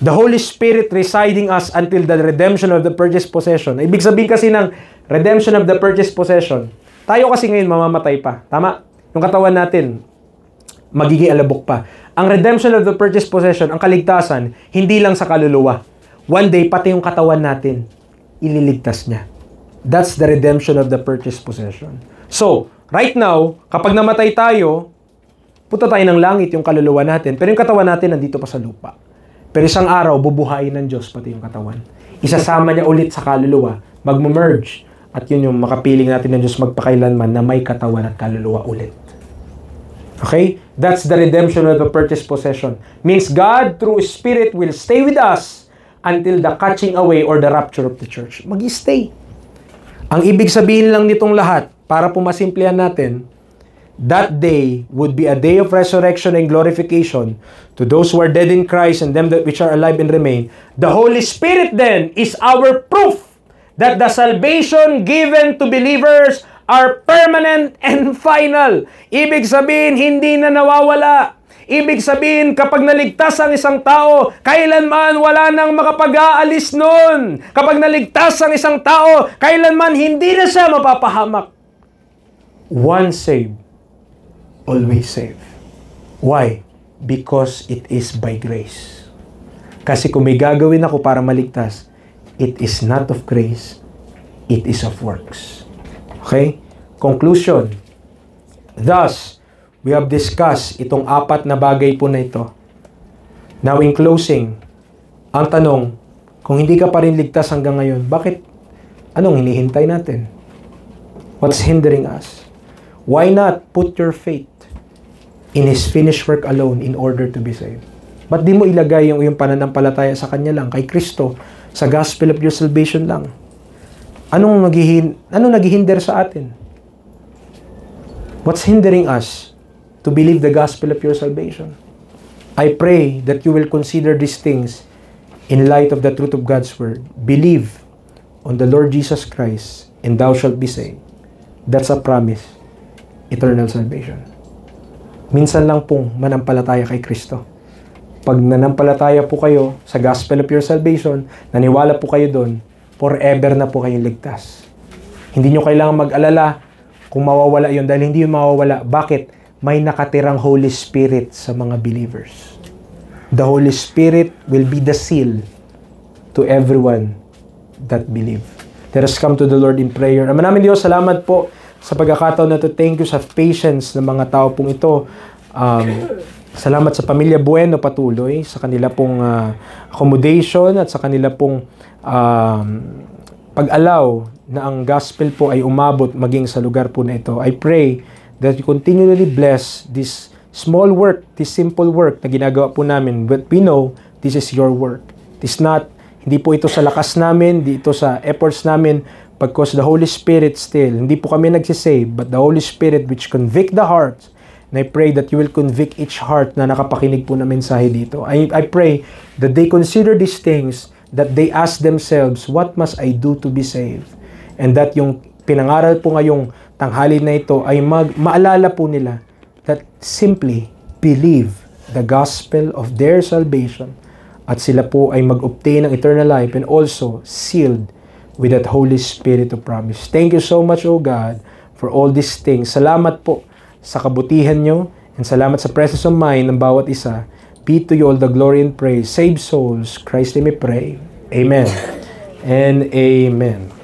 The Holy Spirit residing us until the redemption of the purchased possession. Ibig sabihin kasi ng redemption of the purchased possession, tayo kasi ngayon mamamatay pa. Tama? Yung katawan natin, magiging alabok pa. Ang redemption of the purchased possession, ang kaligtasan, hindi lang sa kaluluwa. One day, pati yung katawan natin, ililigtas niya. That's the redemption of the purchased possession. So, right now, kapag namatay tayo, punta tayo ng langit yung kaluluwa natin, pero yung katawan natin nandito pa sa lupa. Pero isang araw, bubuhayin ng Diyos pati yung katawan. Isasama niya ulit sa kaluluwa, magme-merge, at yun yung makapiling natin ng Diyos magpakailanman na may katawan at kaluluwa ulit. Okay? That's the redemption of the purchased possession. Means God, through Spirit, will stay with us until the catching away or the rapture of the church. Mag-stay. Ang ibig sabihin lang nitong lahat, para pumasimplihan natin, that day would be a day of resurrection and glorification to those who are dead in Christ and them that which are alive and remain. The Holy Spirit then is our proof that the salvation given to believers are permanent and final. Ibig sabihin, hindi na nawawala. Ibig sabihin, kapag naligtas ang isang tao, kailanman wala nang makapag-aalis nun. Kapag naligtas ang isang tao, kailanman hindi na siya mapapahamak. Once saved, always saved. Why? Because it is by grace. Kasi kung may gagawin ako para maligtas, it is not of grace, it is of works. Okay? Conclusion. Thus, we have discussed itong apat na bagay po na ito. Now, in closing, ang tanong, kung hindi ka pa rin ligtas hanggang ngayon, bakit? Anong hinihintay natin? What's hindering us? Why not put your faith in His finished work alone in order to be saved? Ba't di mo ilagay yung pananampalataya sa Kanya lang, kay Kristo, sa gospel of your salvation lang? Anong naghihinder sa atin? What's hindering us to believe the gospel of your salvation? I pray that you will consider these things in light of the truth of God's word. Believe on the Lord Jesus Christ, and thou shalt be saved. That's a promise. Eternal salvation. Minsan lang pong manampalataya kay Kristo. Pag nanampalataya po kayo sa gospel of your salvation, naniwala po kayo doon, forever na po kayong ligtas. Hindi nyo kailangan mag-alala kung mawawala yun, dahil hindi yun mawawala. Bakit? may nakatirang Holy Spirit sa mga believers. The Holy Spirit will be the seal to everyone that believe. Let us come to the Lord in prayer. Ama namin Diyos, salamat po sa pagkakataon na to. Thank you sa patience ng mga tao pong ito. Salamat sa Pamilya Bueno patuloy, sa kanila pong accommodation at sa kanila pong pag-allow na ang gospel po ay umabot maging sa lugar po na ito. I pray that you continually bless this small work, this simple work na ginagawa po namin. But we know this is your work. Hindi po ito sa lakas namin, hindi ito sa efforts namin, because the Holy Spirit still, hindi po kami nagsisave, but the Holy Spirit which convict the hearts. And I pray that you will convict each heart na nakapakinig po na mensahe dito. I pray that they consider these things, that they ask themselves, what must I do to be saved? And that yung pinangaral po ngayong tanghali na ito ay maalala po nila that simply believe the gospel of their salvation at sila po ay mag-obtain ng eternal life and also sealed with that Holy Spirit of promise. Thank you so much, O God, for all these things. Salamat po sa kabutihan nyo and salamat sa presence of mind ng bawat isa. Be to you all the glory and praise. Save souls. Christ name we pray. Amen and amen.